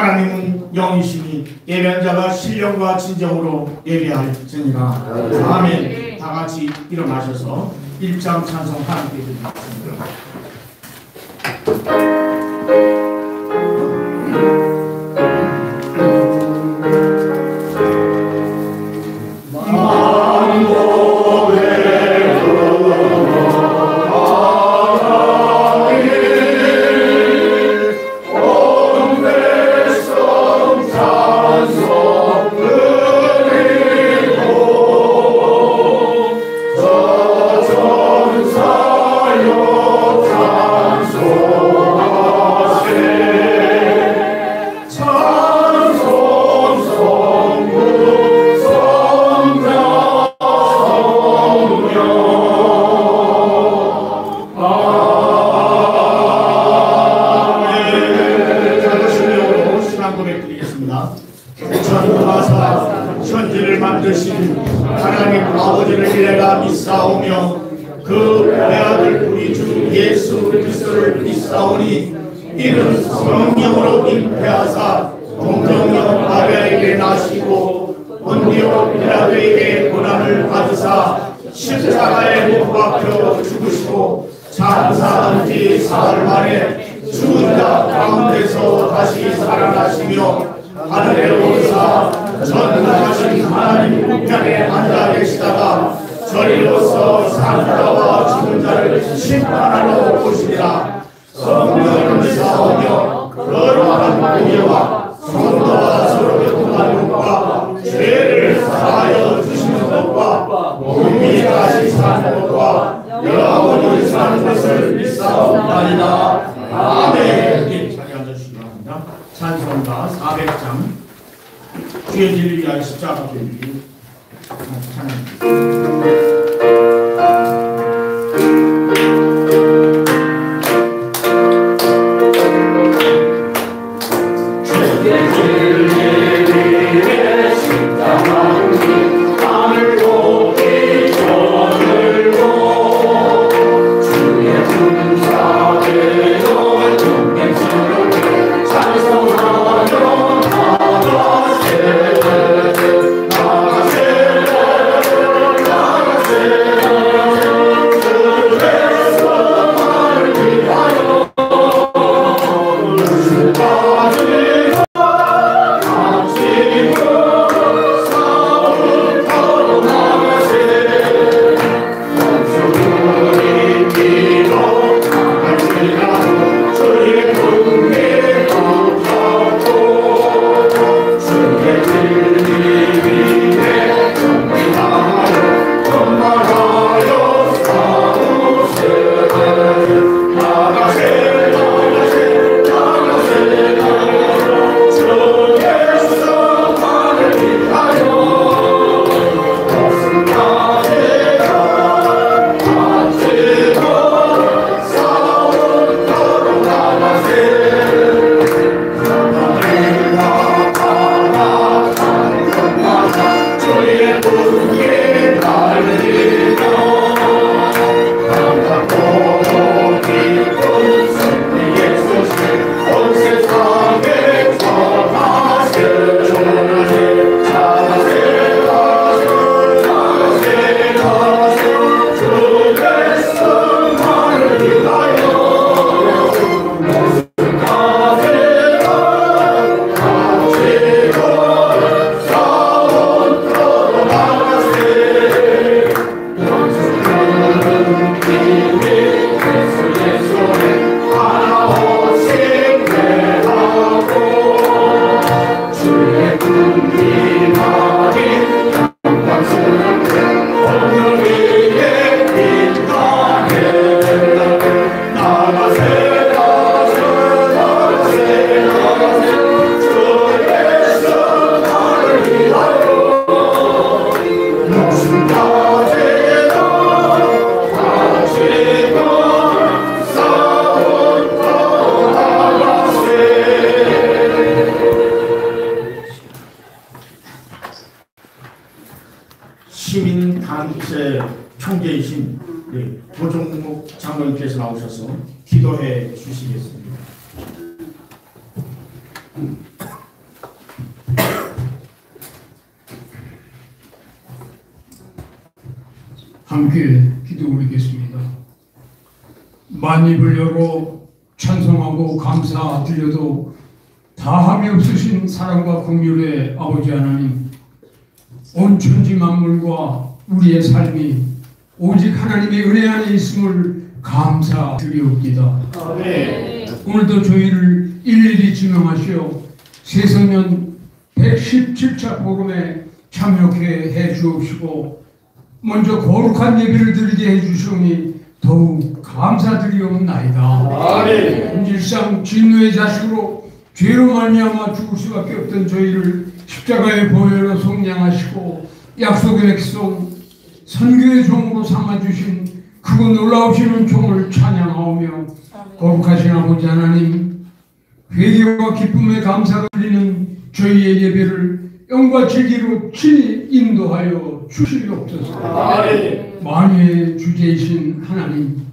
하나님은 영이시니 예배한 자가 신령과 진정으로 예배할지니라. 아멘. 다 같이 일어나셔서 1장 찬송 함께 드리겠습니다. 천지를 만드신 하나님 아버지를 내가 믿사오며 그 외아들 우리 주 예수 그리스도를 믿사오니 이는 성령으로 잉태하사 동정녀 마리아에게 나시고 본디오 빌라도에게 고난을 받으사 십자가에 못 박혀 죽으시고 장사한 지 사흘 만에 죽은 자 가운데서 다시 살아나시며 하늘에 오르사 전능하신 하나님 우편에 앉아 계시다가 저리로서 산 자와 죽은 자를 심판하러 오시리라. 성령을 믿사오며 거룩한 공예와 성도와 서로 교통하는 것과 죄를 사하여 주시는 것과 몸이 다시 사는 것과 영원히 사는 것을 믿사옵나이다. 아멘. 자리 앉아주시기 바랍니다. 찬송가 400장 주의 진리를 위하여 십자가 돌리기 찬양합니다. 시민단체 총재이신 도종묵 장로님께서 나오셔서 기도해 주시겠습니다. 함께 기도 올리겠습니다. 만입을 열어 찬송하고 감사드려도 다함이 없으신 사랑과 긍휼의 아버지 하나님, 온 천지 만물과 우리의 삶이 오직 하나님의 은혜 안에 있음을 감사드리옵니다. 오늘도 저희를 일일이 지명하시어 새소년 117차 복음에 참여케 해 주옵시고 먼저 거룩한 예배를 드리게 해 주시오니 더욱 감사드리옵나이다. 일상 진노의 자식으로 죄로 말미암아 죽을 수밖에 없던 저희를 십자가의 보혈로 속량하시고 약속의 백성 선교의 종으로 삼아주신 크고 놀라우신 은총을 찬양하오며 거룩하신 아버지 하나님, 회개와 기쁨의 감사가 드리는 저희의 예배를 영과 진리로 친히 인도하여 주시옵소서. 만유의 주제이신 하나님,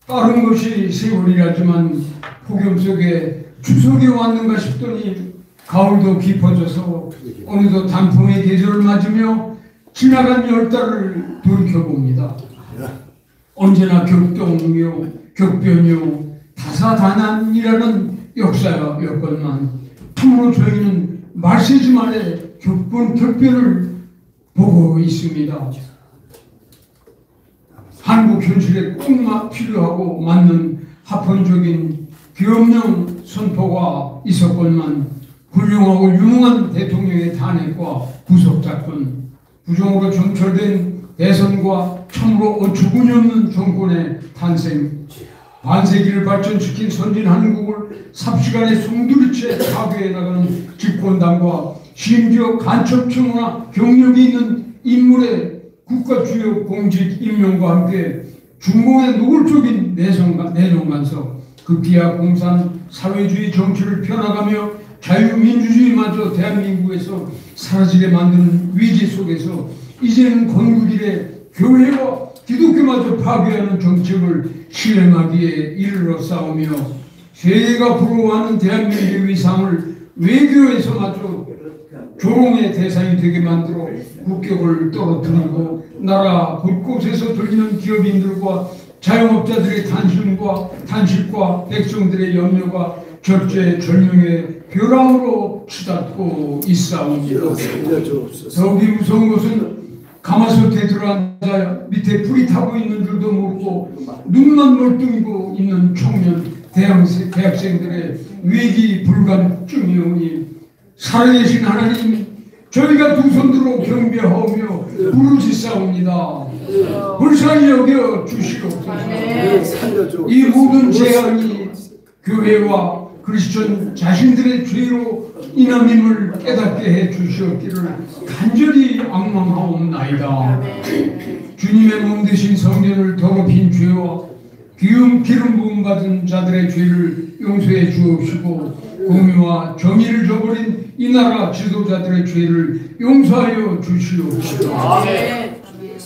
빠른 것이 세월이라지만 폭염 속에 추석이 왔는가 싶더니 가을도 깊어져서 어느덧 단풍의 계절을 맞으며 지나간 10달을 돌이켜봅니다. 언제나 격동이요 격변이요 다사다난이라는 역사였건만 참으로 저희는 말세지만의 격변을 보고 있습니다. 한국 현실에 꼭 필요하고 맞는 합헌적인 계엄령 선포가 있었건만 훌륭하고 유능한 대통령의 탄핵과 구속사건, 부정으로 점철된 대선과 참으로 어처구니 없는 정권의 탄생, 반세기를 발전시킨 선진 한국을 삽시간에 송두리째 파괴해 나가는 집권당과 심지어 간첩청이나 경력이 있는 인물의 국가 주요 공직 임명과 함께 중공의 노골적인 내정 간섭, 그 비하 공산 사회주의 정치를 펴나가며 자유민주주의마저 대한민국에서 사라지게 만드는 위기 속에서 이제는 건국일에 교회와 기독교마저 파괴하는 정책을 실행하기에 이르러 싸우며 세계가 부러워하는 대한민국의 위상을 외교에서마저 조롱의 대상이 되게 만들어 국격을 떨어뜨리고 나라 곳곳에서 들리는 기업인들과 자영업자들의 단식과 백성들의 염려가 절제절명의 벼랑으로 치닫고 있사옵니다. 더욱이 무서운 것은 가마솥에 들어앉아 밑에 불이 타고 있는 줄도 모르고 눈만 멀뚱이고 있는 청년 대학생들의 위기 불감증이오니 살아계신 하나님, 저희가 두 손들어 경배하오며 부르짖사옵니다. 불쌍히 여겨 주시옵소서. 이 모든 재앙이 교회와 크리스천 자신들의 죄로 인함임을 깨닫게 해 주시옵기를 간절히 악망하옵나이다. 주님의 몸 되신 성전을 더럽힌 죄와 기름 부음 받은 자들의 죄를 용서해 주옵시고 공의와 정의를 저버린 이 나라 지도자들의 죄를 용서하여 주시옵시고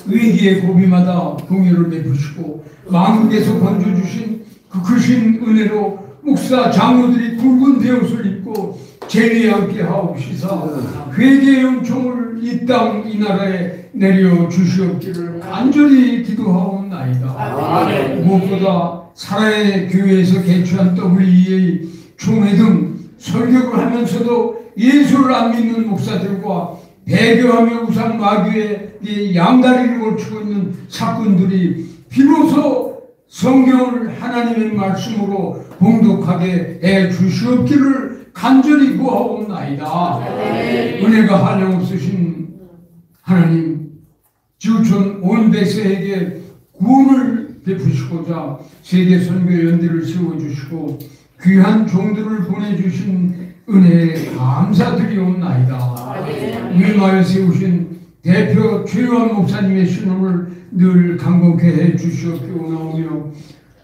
위기의 고비마다 공의를 베푸시고 만국에서 건져주신 그 크신 은혜로 목사 장로들이 굵은 베옷을 입고 제리에 함께 하옵시사 회개의 은총을 이 땅 이 나라에 내려 주시옵기를 간절히 기도하옵나이다. 무엇보다 사라의 교회에서 개최한 WEA 총회 등 설교를 하면서도 예수를 안 믿는 목사들과 배교하며 우상 마귀의 양다리를 걸치고 있는 사건들이 비로소 성경을 하나님의 말씀으로 봉독하게 해 주시옵기를 간절히 구하옵나이다. 은혜가 한량없으신 하나님, 지구촌 온 백성에게 구원을 베푸시고자 세계 선교연대를 세워주시고 귀한 종들을 보내주신 은혜에 감사드리옵나이다. 위마에 세우신 대표 최요한 목사님의 신임을 늘 강건케 해 주시옵기원하오며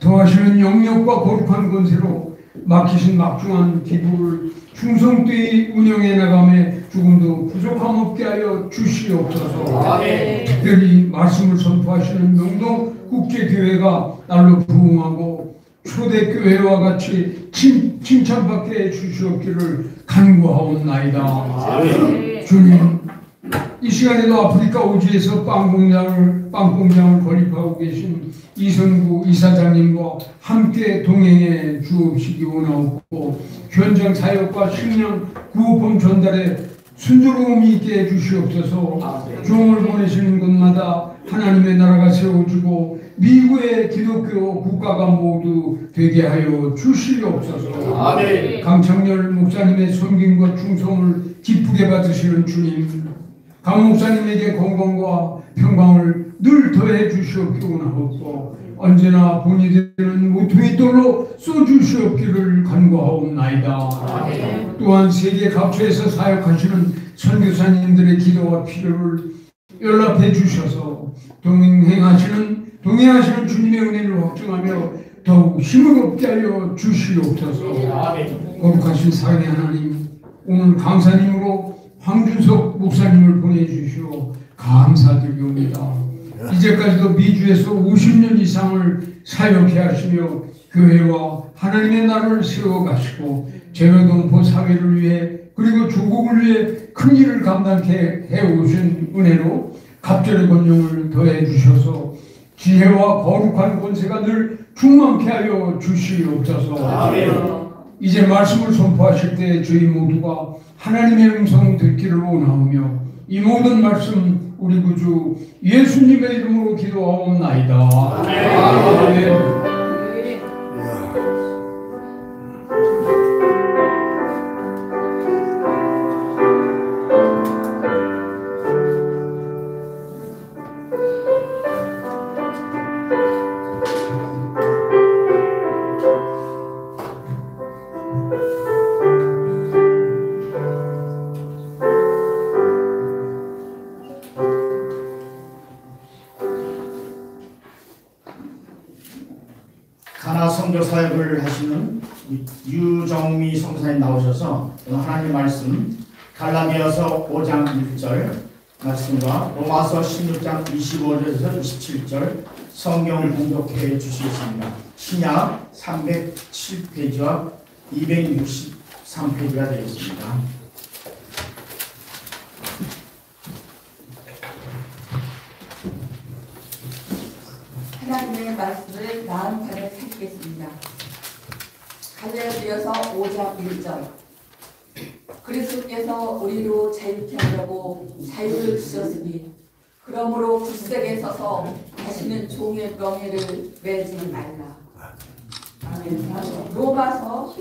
더하시는 영역과 거룩한 권세로 막히신 막중한 기부를 충성되이 운영해 나감에 조금도 부족함 없게 하여 주시옵소서. 특별히 말씀을 선포하시는 명동 국제교회가 날로 부흥하고 초대교회와 같이 칭찬받게 해 주시옵기를 간구하옵나이다. 주님, 이 시간에도 아프리카 오지에서 빵 공장을 건립하고 계신 이선구 이사장님과 함께 동행해 주옵시기 원하옵고, 현장 사역과 식량 구호품 전달에 순조로움이 있게 해주시옵소서. 종을 보내시는 곳마다 하나님의 나라가 세워지고 미국의 기독교 국가가 모두 되게 하여 주시옵소서. 아멘. 강창렬 목사님의 섬김과 충성을 기쁘게 받으시는 주님, 강 목사님에게 건강과 평강을 늘 더해 주시옵기 원하옵고, 언제나 본이 되는 모퉁이 돌로 쏘주시옵기를 간구하옵나이다. 또한 세계 각처에서 사역하시는 선교사님들의 기도와 필요를 연락해 주셔서 동행하시는 주님의 은혜를 확증하며 더욱 힘을 얻게 하여 주시옵소서. 거룩하신 사랑의 하나님, 오늘 강사님으로 황준석 목사님을 보내주시오 감사드리옵니다. 이제까지도 미주에서 50년 이상을 사역해 하시며 교회와 하나님의 나라를 세워가시고 제로동포 사회를 위해 그리고 조국을 위해 큰 일을 감당케 해오신 은혜로 갑절의 권용을 더해 주셔서 지혜와 거룩한 권세가 늘 충만케 하여 주시옵소서. 아멘. 이제 말씀을 선포하실 때 저희 모두가 하나님의 음성을 듣기를 원하오며 이 모든 말씀 우리 구주 예수님의 이름으로 기도하옵나이다. 아멘. 가나 선교 사역을 하시는 유정미 선교사님 나오셔서 하나님의 말씀 갈라디아서 5장 1절 말씀과 로마서 16장 25절에서 27절 성경 공독해 주시겠습니다. 신약 307페이지와 263페이지가 되겠습니다. 하나님의 말씀을 마음판에 새기겠습니다. 갈라디아서 5장 1절. 그리스도께서 우리로 자유케 하려고 자유를 주셨으니 그러므로 굳세게 서서 다시는 종의 명예를 매지 말라. 아멘. 로마서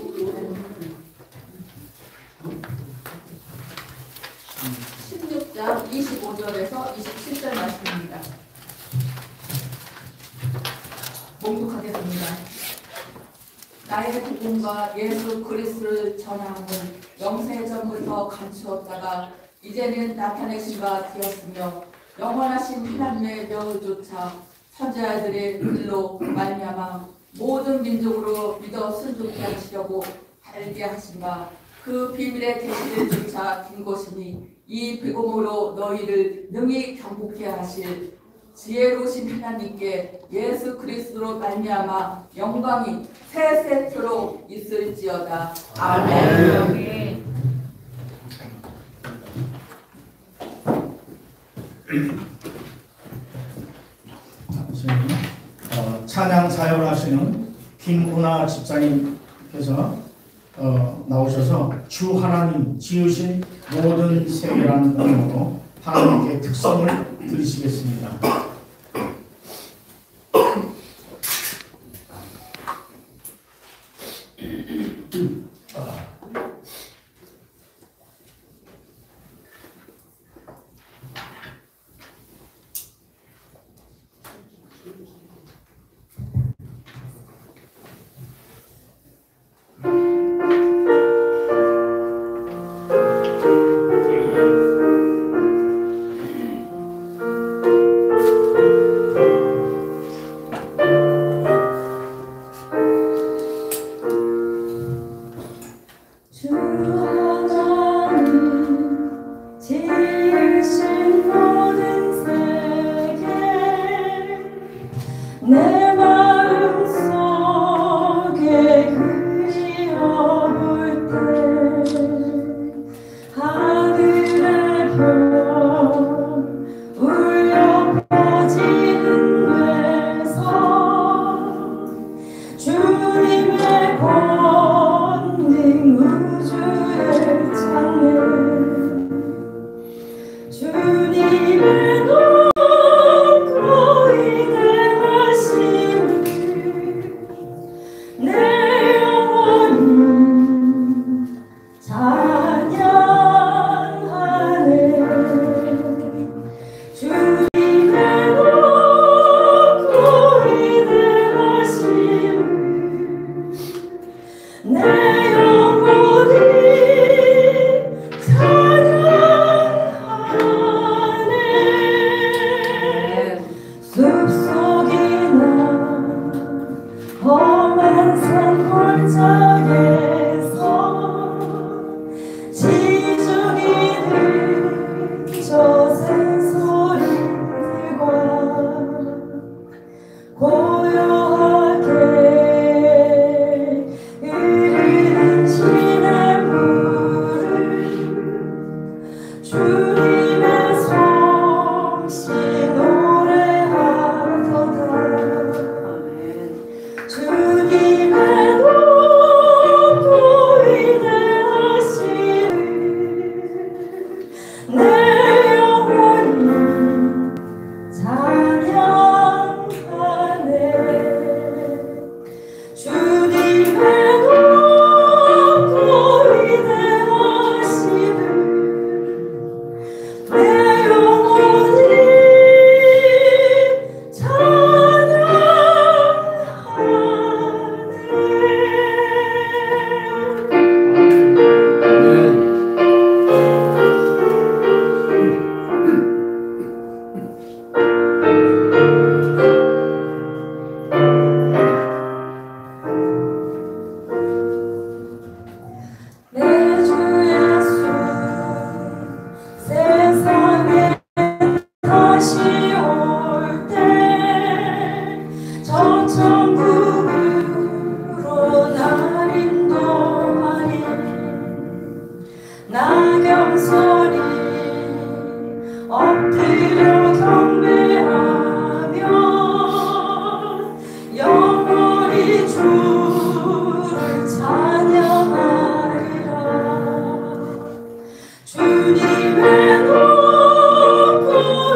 16장 25절에서 27절 말씀입니다. 봉독하겠습니다. 나의 복음과 예수 그리스도를 전함은 영세 전부터 감추었다가 이제는 나타내신 바 되었으며 영원하신 하나님의 명을조차 선지자들의 글로 말미암아 모든 민족으로 믿어 순종케 하시려고 알게 하신 바 그 비밀의 계시를 조차 긴 것이니 이 복음으로 너희를 능히 경고케 하실 지혜로우신 하나님께 예수 그리스도로 말미암아 영광이 세세토록 있을지어다. 아멘. 찬양 사역을 하시는 김훈아 집사님께서 나오셔서 주 하나님 지으신 모든 세계라는 의미로 하나님께 특성을 드리시겠습니다. 나경소리 엎드려 경배하며 영원히 주를 찬양하리라. 주님의 높고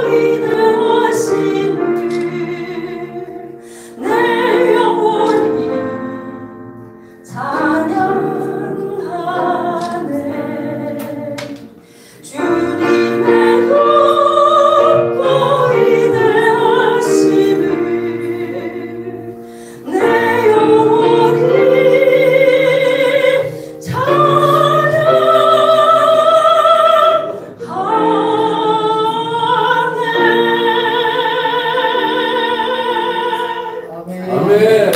위대하심을 내 영혼이 찬양하네. 주님의 높고 위대하심을 내 영혼이 찬양하네. 아멘.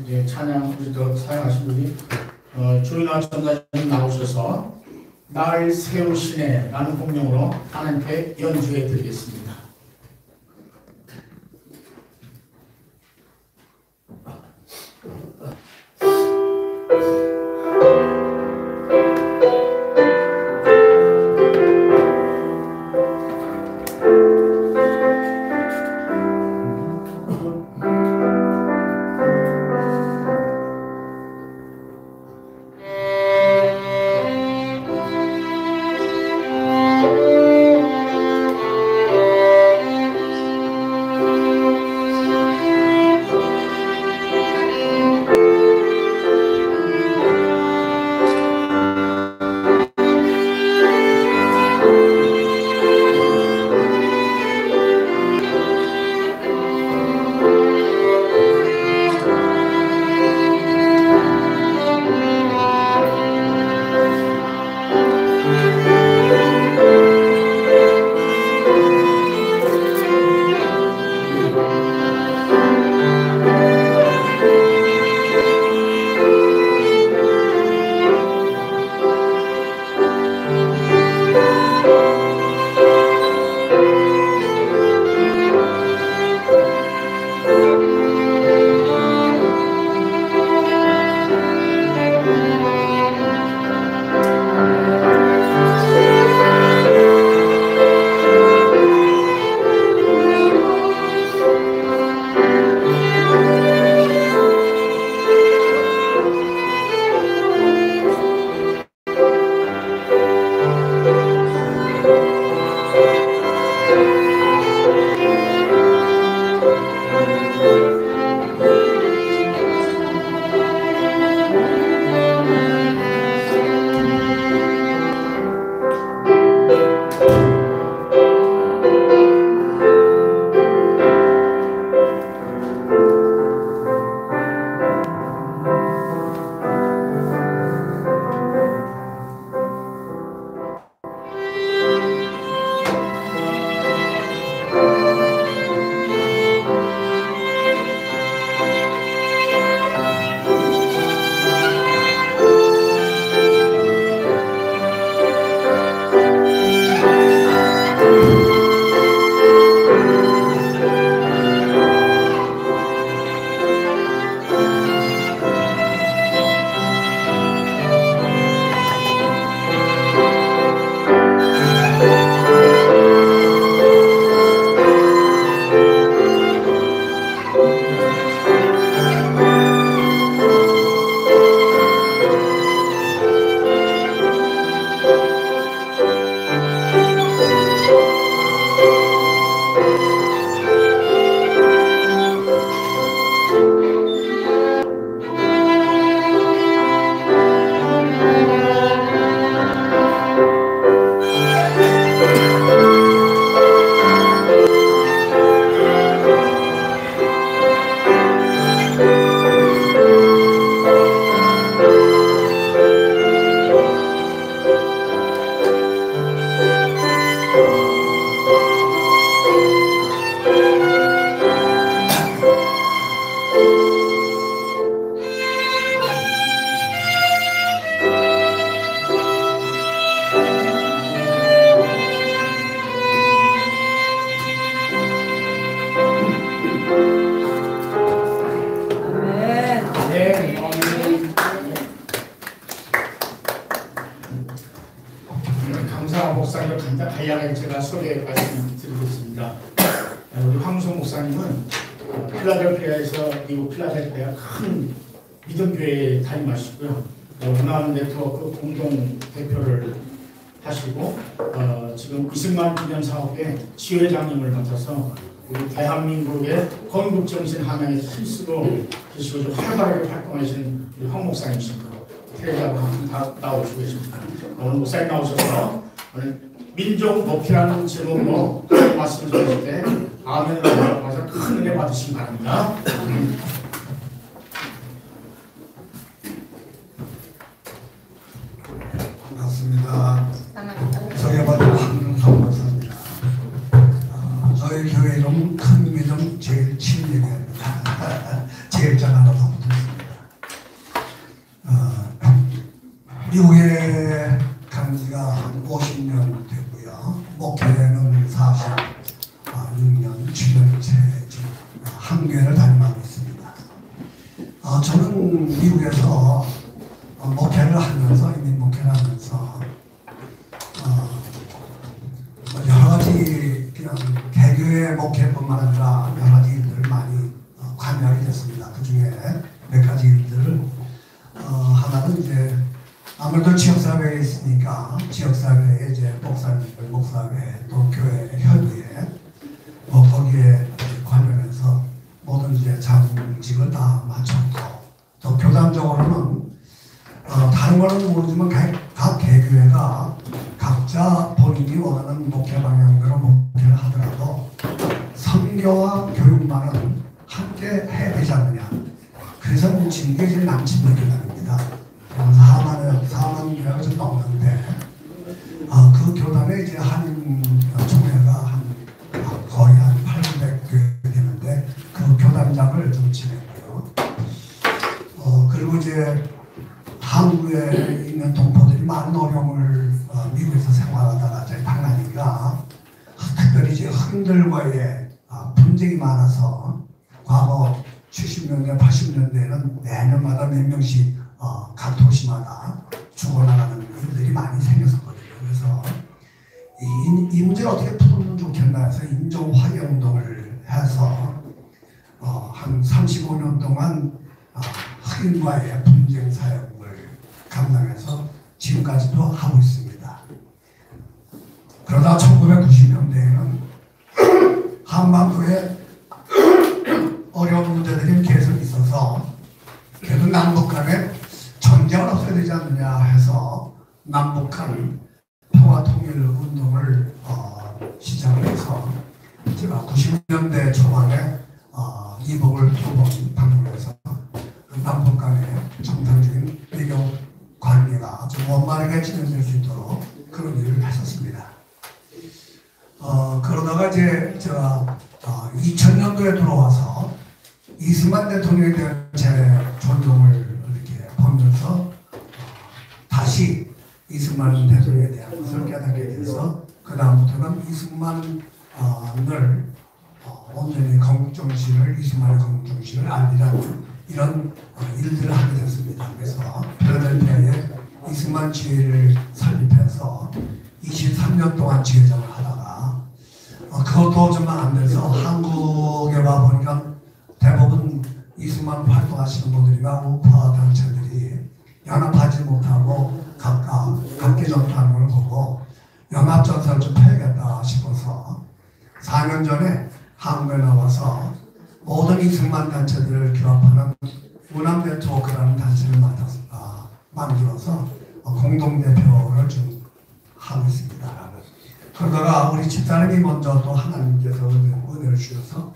이제 찬양 우리도 사용하신 분이 조인아 전사님 나오셔서 날 세우시네 라는 공명으로 하나님께 연주해 드리겠습니다. 정상화 목사님을 간략하게 제가 소개 말씀드리겠습니다. 우리 황우성 목사님은 필라델피아에서 미국 필라델피아 큰 믿음교회에 담임하시고요. 문화원 네트워크 공동 대표를 하시고 지금 이승만 기념사업회 지회장님을 맡아서 우리 대한민국의 건국정신 함양에 힘쓰고 계시고 좀 활발하게 활동하시는 우리 황 목사님이십니다. 테레비하고 다 나오시고 계십니다. 오늘 목사님 나오셔서 오늘 민족 목회라는 제목으로 말씀을 드릴 때 아멘을 하셔서 큰 은혜 받으시기 바랍니다. 반갑습니다. 소개받은 황우성 목사입니다. 저희 교회 이름 큰 믿음 제일 친밀입니다. 제일 전하러 붙었습니다. 미국에 간 지가 한 50년 되고요. 목회는 46년 7년째 한교회를 다니고 있습니다. 저는 미국에서 목회를 하면서 이민 목회를 하면서 여러 가지 그냥 개교의 목회뿐만 아니라 여러 가지 일들을 많이 관여하게 됐습니다. 그 중에 몇 가지 일들을 하나는 이제 아무래도 지역사회에 있으니까 지역사회에 이제 목사회 또 교회 협의회 거기에 관련해서 모든 이제 장직을 다 마쳤고 또 교단적으로는 다른 거는 모르지만 각 개교회가 각자 본인이 원하는 목회 방향대로 목회를 하더라도 선교와 교육만은 함께 해야 되지 않느냐. 그래서 뭉친 게 이제 남친의 교단입니다. 4만 교회가 좀 넘는데 그 교단에 이제 한인 총회가 거의 한 800교회 되는데 그 교단장을 좀 지냈고요. 그리고 이제 한국에 있는 동포들이 많은 어려움을 미국에서 생활하다가 저희 방랑이가 특별히 이제 흑인들과의 분쟁이 많아서 과거 70년대, 80년대에는 매년마다 몇 명씩 각 도시마다 죽어나가는 일들이 많이 생겼었거든요. 그래서 이 문제를 어떻게 풀면 좋겠나 해서 인종화해 운동을 해서 한 35년 동안 흑인과의 분쟁 사역을 감당해서 지금까지도 하고 있습니다. 그러다 1990년대에는 한반도에 어려운 문제들이 계속 있어서 계속 남북 간에 전쟁을 없애야 되지 않느냐 해서 남북한 평화 통일 운동을 시작을 해서 제가 90년대 초반에 이북을 2번 방문해서 남북 간의 정상적인 외교 관계가 좀 원만하게 진행될 수 있도록 그런 일을 했었습니다. 그러다가 이제 제가 2000년도에 들어와서 이승만 대통령에 대한 제 존경을 이렇게 보면서 다시 이승만 대통령에 대한 것을 깨닫게 돼서 그 다음부터는 이승만을 온전히 건국정신을 이승만의 건국정신을 알리라는 이런 일들을 하게 됐습니다. 그래서 필라델피아에 이승만 지회를 설립해서 23년 동안 지회장을 하다가 그것도 정말 안 돼서 한국에 와 보니까 대부분 이승만 활동하시는 분들이나 우파 단체들이 연합하지 못하고 각각 각기 전파하는 걸 보고 연합전사를 좀 펴야겠다 싶어서 4년 전에 한국에 나와서 모든 이승만 단체들을 결합하는 문화 네트워크라는 단체를 만들어서 공동대표를 좀 하고 있습니다. 그러다가 우리 집사람이 먼저 또 하나님께서 은혜를 주셔서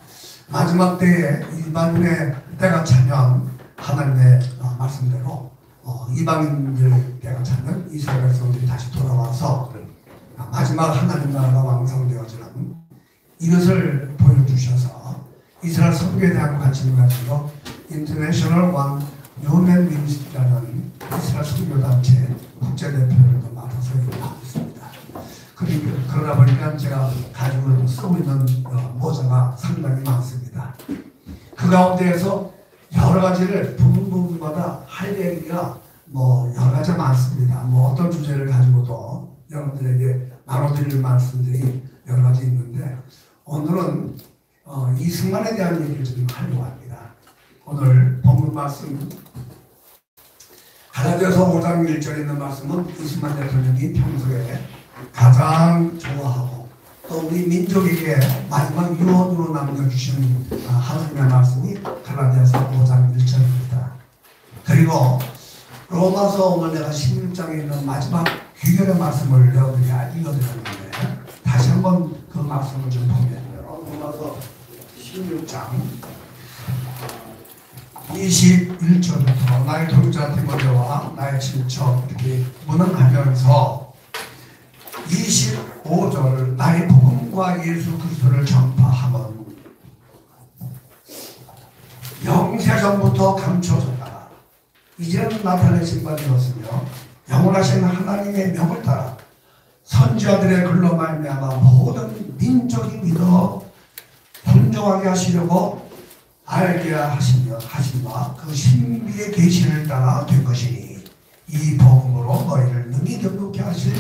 마지막 때에 이방인의 때가 차면 하나님의 말씀대로 이방인들 때가 차면 이스라엘 백성들이 다시 돌아와서 마지막 하나님 나라가 완성되어지는 이것을 보여주셔서 이스라엘 선교에 대한 관심을 가지고 인터내셔널 원 유멘 미니스트리라는 이스라엘 선교단체 국제대표를 맡아서 일을 하고 있습니다. 그러다 보니까 제가 가지고 쓰고 있는 모자가 상당히 많습니다. 그 가운데에서 여러 가지를 부분마다 할 얘기가 여러 가지가 많습니다. 어떤 주제를 가지고도 여러분들에게 나눠드릴 말씀들이 여러 가지 있는데 오늘은 이승만에 대한 얘기를 좀 하려고 합니다. 오늘 본문 말씀 갈라디아서 5장 1절에 있는 말씀은 이승만 대통령이 평소에 가장 좋아하고 또 우리 민족에게 마지막 유언으로 남겨주신 하나님의 말씀이 갈라디아서 5장 1절입니다. 그리고 로마서 오늘 내가 16장에 있는 마지막 귀결의 말씀을 여러분이 읽어드렸는데 다시 한번 그 말씀을 좀 보면요. 로마서 16장 21절부터 나의 동자 디모데와 나의 친척 이렇게 문안하면서 25절 나의 복음과 예수 그리스도를 전파함은 영세전부터 감춰졌다. 이제는 나타내신 바 되었으며 영원하신 하나님의 명을 따라 선지자들의 글로 말미암아 모든 민족이 믿어 순종하게 하시려고 알게 하시며 하심과 그 신비의 계시를 따라 된 것이니 이 복음으로 너희를 능히 경고케 하실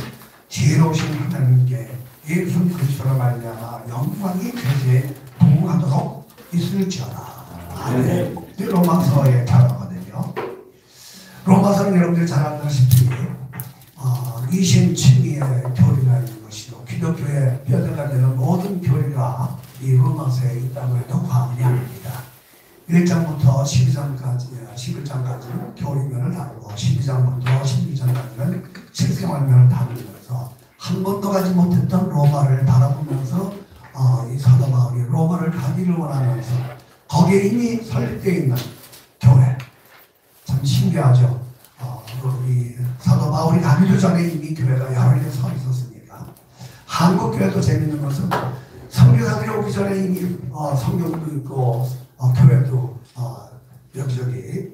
지혜로우신 하나님께 예수 그리스도로 말미암아 영광이 그에게 동하도록 있을지어다. 아멘. 로마서의 단어거든요. 로마서는 여러분들이 잘 알다시피 이신칭의의 교리가 있는 것이고 기독교의 뼈대가 되는 모든 교리가 이 로마서에 있다고 해도 과언이 아닙니다. 1장부터 11장까지는 교리면을 다루고 12장부터 16장까지는 실생활면을 다루면서 한 번도 가지 못했던 로마를 바라보면서 이 사도 바울이 로마를 가기를 원하면서 거기에 이미 설립되어 있는 교회 참 신기하죠. 이 사도 바울이 가기도 전에 이미 교회가 여러 개 서 있었으니까. 한국 교회도 재밌는 것은 선교사들이 오기 전에 이미 성경도 있고 교회도 여기저기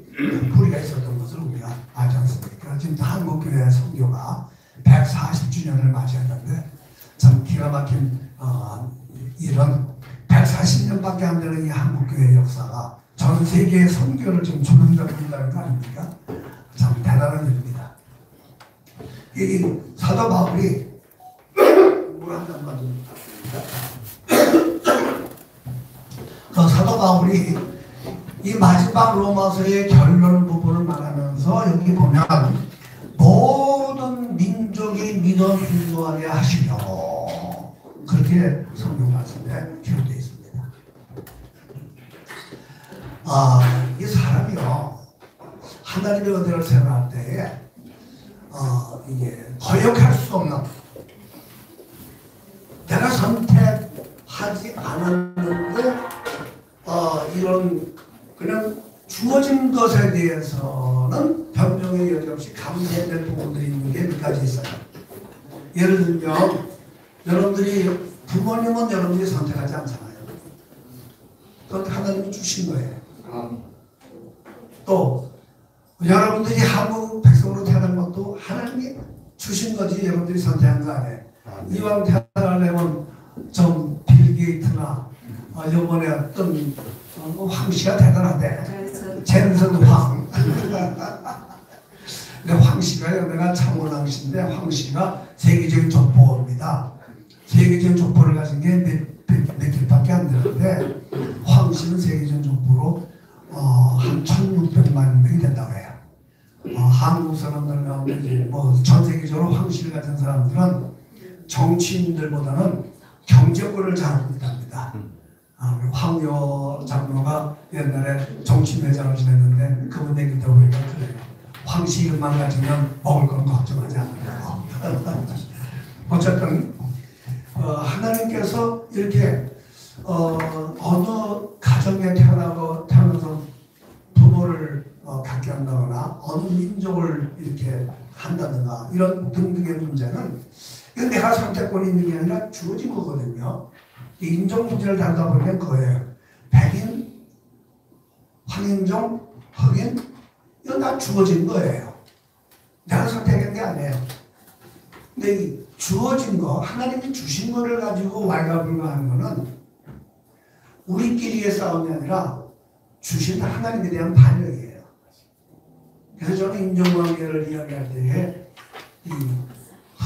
뿌리가 있었던 것을 우리가 알지 않습니까? 지금 한국 교회 선교가 140주년을 맞이했는데 참 기가 막힌 이런 140년밖에 안 되는 이 한국 교회 역사가 전 세계의 선교를 좀 주름잡는다는 거 아닙니까? 참 대단한 일입니다. 이 사도 바울이 물 한 잔만 좀 사도 바울이 이 마지막 로마서의 결론 부분을 말하면서 여기 보면 모든 민족이 믿어 순종하게 하시려고 그렇게 성경 말씀에 기록되어 있습니다. 이 사람이요 하나님의 은혜를 생각할 때에 이게 거역할 수 없는 내가 선택하지 않았는데 이런 그냥 주어진 것에 대해서는 변명의 여지 없이 감사될 부분들이 있는 게 몇 가지 있어요. 예를 들면 여러분들이 부모님은 여러분들이 선택하지 않잖아요. 그건 하나님이 주신 거예요. 또 여러분들이 한국 백성으로 태어난 것도 하나님이 주신 거지 여러분들이 선택한 거 아니에요. 이왕 태어나려면 좀 빌 게이트나 이번에 어떤 황씨가 대단하대. 젠슨 황. 근데 황씨가요, 내가 참원 황씨인데 황씨가 세계적인 족보입니다. 세계적인 족보를 가진 게 몇 개밖에 안 되는데 황씨는 세계적인 족보로 한 1600만 명이 된다고 해요. 한국 사람들 가운데 전 세계적으로 황씨를 가진 사람들은 정치인들보다는 경제권을 잘 합니다. 황요 장로가 옛날에 정치회장을 지냈는데 그분 얘기 들어보니까 그래요. 황씨 이름만 가지면 먹을 건 걱정하지 않는다고. 어쨌든 하나님께서 이렇게 어느 가정에 태어나서 부모를 갖게 한다거나 어느 민족을 이렇게 한다든가 이런 등등의 문제는 이건 내가 선택권이 있는 게 아니라 주어진 거거든요. 이 인종 문제를 다루다 보면 그거예요. 백인, 황인종, 흑인 이건 다 주어진 거예요. 내가 선택한 게 아니에요. 근데 이 주어진 거, 하나님이 주신 거를 가지고 왈가불가하는 거는 우리끼리의 싸움이 아니라 주신 하나님에 대한 반역이에요. 그래서 저는 인종관계를 이야기할 때에 이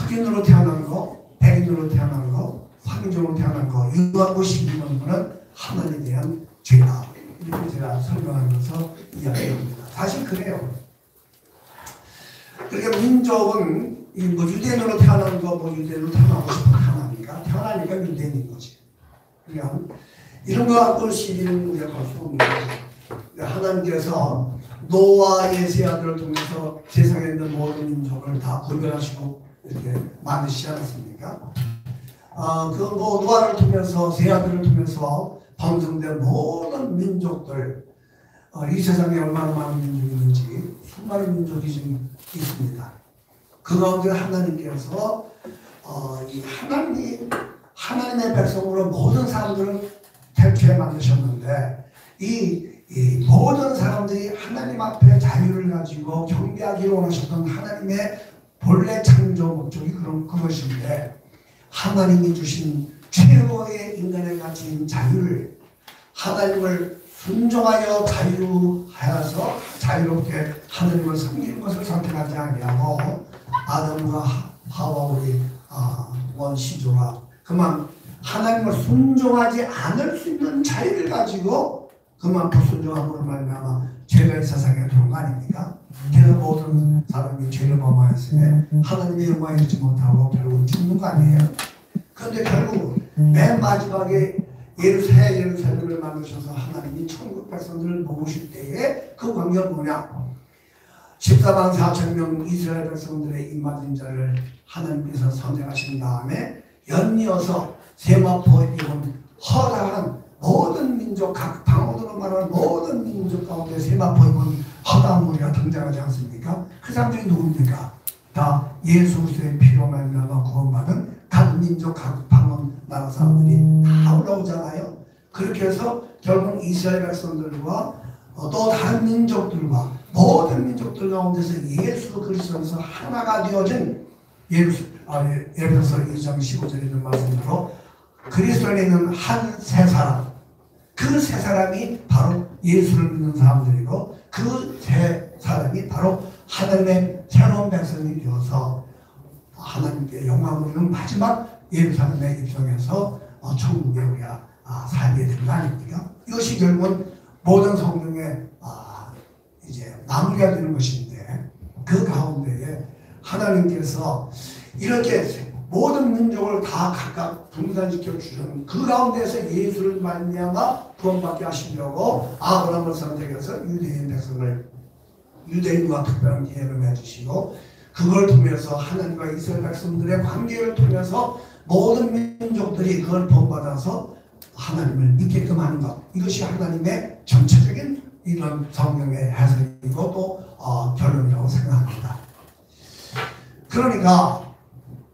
흑인으로 태어난 거, 백인으로 태어난 거, 황인종으로 태어난 거, 이거하고 시비는 거는 하나님에 대한 죄다. 이렇게 제가 설명하면서 이야기합니다. 사실 그래요. 그러니까 민족은 뭐 유대인으로 태어난 거, 뭐 유대인으로 태어나고 싶은 하나니까 태어나니까 유대인인 거지. 그러니까 이런 거 갖고 시비는 우리가 갈 수 없는 거죠. 하나님께서 노아의 세 아들을 통해서 세상에 있는 모든 민족을 다 구별하시고 이렇게 만드시지 않았습니까? 뭐 노아를 통해서 세 아들을 통해서 번성된 모든 민족들, 이 세상에 얼마나 많은 민족이 있는지 수많은 민족이 지금 있습니다. 그 가운데 하나님께서 이 하나님의 백성으로 모든 사람들을 태초에 만드셨는데 이 모든 사람들이 하나님 앞에 자유를 가지고 경배하기를 원하셨던 하나님의 본래 창조 목적이 그것인데 하나님이 주신 최고의 인간의 가치인 자유를 하나님을 순종하여 자유하여서 자유롭게 하나님을 섬기는 것을 선택하지 아니하고 아담과 하와 우리 원시조라 그만 하나님을 순종하지 않을 수 있는 자유를 가지고 그만 불순종함으로 말미암아 죄가 이 세상에 들어온 거 아닙니까? 그래서 모든 사람이 죄를 범하였으니 하나님의 영광을 잊지 못하고 결국 죽는 거 아니에요? 그런데 결국 맨 마지막에 새 예루살렘을 만드셔서 하나님이 천국 백성들을 모으실 때에 그 관계가 뭐냐? 14만 4천 명 이스라엘 백성들의 입맞은 자를 하나님께서 선택하신 다음에 연이어서 세마포에 이룬 허다한 모든 민족 각 방언으로 말하는 모든 민족 가운데 세마포에 이룬 허다한 무리가 등장하지 않습니까? 그 사람들이 누굽니까? 다 예수 그리스도의 피로 말미암아 구원받은 각 민족 각 방언 나라 사람들이 다 올라오잖아요. 그렇게 해서 결국 이스라엘 백성들과 또 다른 민족들과 모든 민족들 가운데서 예수 그리스도에서 하나가 되어진 에베소서 2장 15절에 있는 말씀대로 그리스도에 있는 한 세 사람, 그 세 사람이 바로 예수를 믿는 사람들이고 그 세 사람이 바로 하나님의 새로운 백성이 되어서 하나님께 영광을 누리는 마지막 예루살렘에 입성해서 천국에 우리가 살게 되는 거 아닙니까? 이것이 결국은 모든 성경의 이제 마무리가 되는 것인데 그 가운데에 하나님께서 이렇게 모든 민족을 다 각각 분산시켜 주는 그 가운데서 예수를 말미암아 구원받게 하시려고 아브라함을 선택해서 유대인 백성을 유대인과 특별한 기회를 맺으시고 그걸 통해서 하나님과 이스라엘 백성들의 관계를 통해서 모든 민족들이 그걸 본받아서 하나님을 믿게끔 하는 것 이것이 하나님의 전체적인 이런 성경의 해석이고 또 결론이라고 생각합니다. 그러니까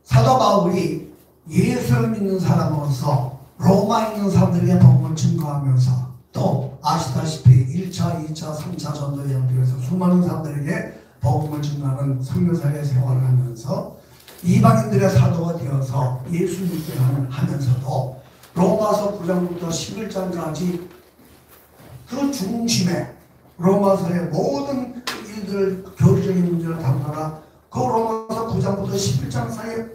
사도 바울이 예수를 믿는 사람으로서 로마에 있는 사람들에게 복음을 증거하면서 또 아시다시피 1차, 2차, 3차 전도에 연결해서 수많은 사람들에게 복음을 증거하는 선교사의 생활을 하면서 이방인들의 사도가 되어서 예수 믿게 하면서도 로마서 9장부터 11장까지 그 중심에 로마서의 모든 일들 교리적인 문제를 담다가 그 로마서 9장부터 11장 사이에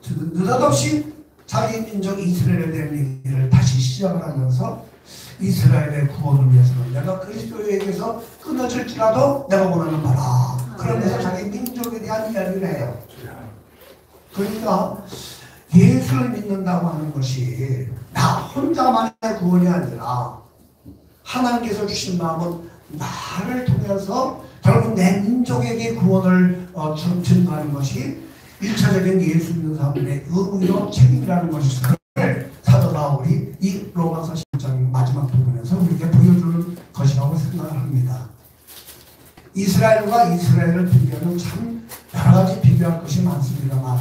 느닷없이 자기 민족 이스라엘에 대한 얘기를 다시 시작을 하면서 이스라엘의 구원을 위해서는 내가 그리스도에게서 끊어질지라도 내가 원하는 바라 그러면서 자기 민족에 대한 이야기를 해요. 그러니까 예수를 믿는다고 하는 것이 나 혼자만의 구원이 아니라 하나님께서 주신 마음은 나를 통해서 결국 내 민족에게 구원을 증거하는 것이 1차적인 예수 믿는 사람들의 의무요 책임이라는 것이 사도 바울이 이 로마서 10장 마지막 부분에서 우리에게 보여주는 것이라고 생각을 합니다. 이스라엘과 이스라엘을 비교하면 참 여러 가지 비교할 것이 많습니다만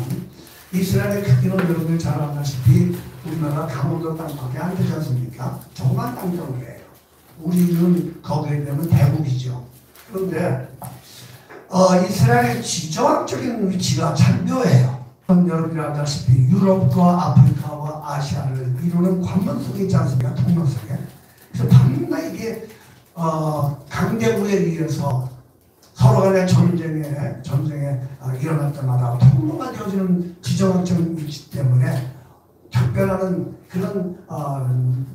이스라엘의 크기는 여러분들 잘 아다시피 우리나라 강원도 땅밖에 안 되지 않습니까? 조그만 땅 정도예요. 우리는 거기에 되면 대국이죠. 그런데 이스라엘의 지정학적인 위치가 참 묘해요. 여러분이 알다시피 유럽과 아프리카와 아시아를 이루는 관문 속에 있지 않습니까? 통로 속에. 그래서 밤낮 이게 강대국에 의해서 서로 간의 전쟁에 일어날 때마다 통로가 되어지는 지정학적인 위치 때문에 특별한 그런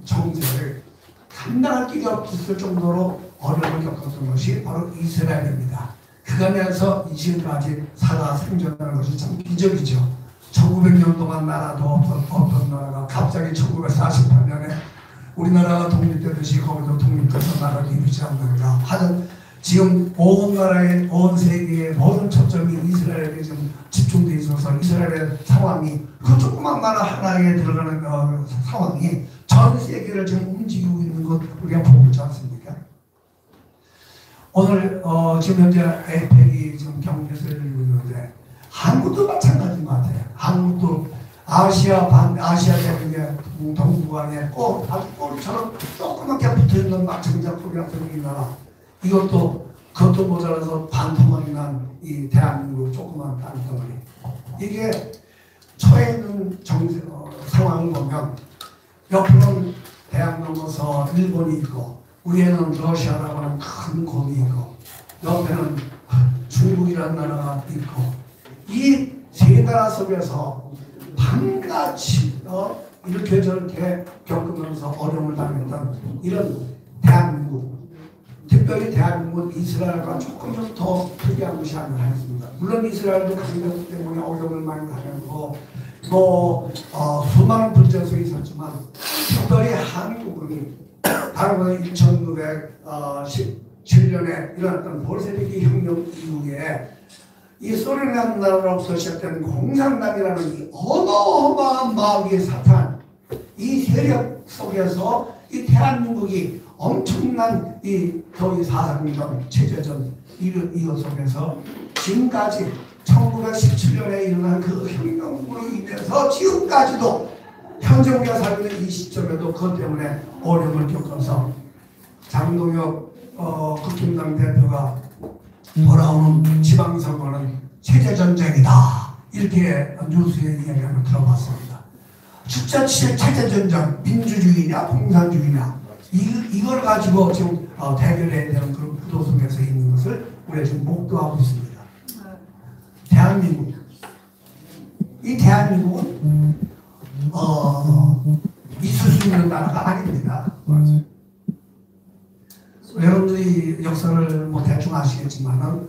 정세를 감당할 길이 없을 정도로 어려움을 겪었던 것이 바로 이스라엘입니다. 그간에서 지금까지 살아 생존하는 것이 참 기적이죠. 1900년 동안 나라도 없던 나라가 갑자기 1948년에 우리나라가 독립되듯이 거기도 독립돼서 나라를 이루지 않는가 하는, 지금 온 나라의 온 세계의 모든 초점이 이스라엘에 지금 집중되어 있어서 이스라엘의 상황이, 그 조그만 나라 하나에 들어가는 상황이 전 세계를 지금 움직이고 있는 것 우리가 보고 있지 않습니까? 오늘 지금 현재 에이펙이 지금 경제에서 열리고 있는데 한국도 마찬가지인 것 같아요. 한국도 아시아 대륙의 동북안에 아주 꼬리처럼 조그맣게 붙어있는 마청자풀이 같은 이 나라, 그것도 모자라서 반토막이 난 이 대한민국 조그만 땅덩어리, 이게 처해 있는 상황을 보면 옆으로는 대학 넘어서 일본이 있고 위에는 러시아라고 하는 큰 검이 있고 옆에는 중국이라는 나라가 있고, 이 세 나라 속에서 반같이 이렇게 저렇게 겪으면서 어려움을 당했던 이런 대한민국, 특별히 대한민국은 이스라엘과 조금 좀 더 특이한 것이 아니라 했습니다. 물론 이스라엘도 강경 때문에 어려움을 많이 당하고 수많은 분쟁이 있었지만 특별히 한국은 바로 1917년에 일어났던 볼셰비키 혁명 이후에 이 소련이라는 나라로부터 시작된 공산당이라는 이 어마어마한 마귀의 사탄, 이 세력 속에서 이 대한민국이 엄청난 거의 사상전, 체제전 이것 속에서 지금까지 1917년에 일어난 그 혁명으로 인해서 지금까지도 현재 우리가 살고 있는 이 시점에도 그것 때문에 어려움을 겪어서 장동혁 국힘당 대표가 돌아오는 지방선거는 체제전쟁이다, 이렇게 뉴스에 이야기하는 걸 들어봤습니다. 진짜 체제전쟁, 민주주의냐 공산주의냐, 이걸 가지고 지금 대결해야 되는 그런 구도 속에서 있는 것을 우리가 지금 목도하고 있습니다. 대한민국, 이 대한민국은 있을 수 있는 나라가 아닙니다. 여러분들이 역사를 뭐 대충 아시겠지만은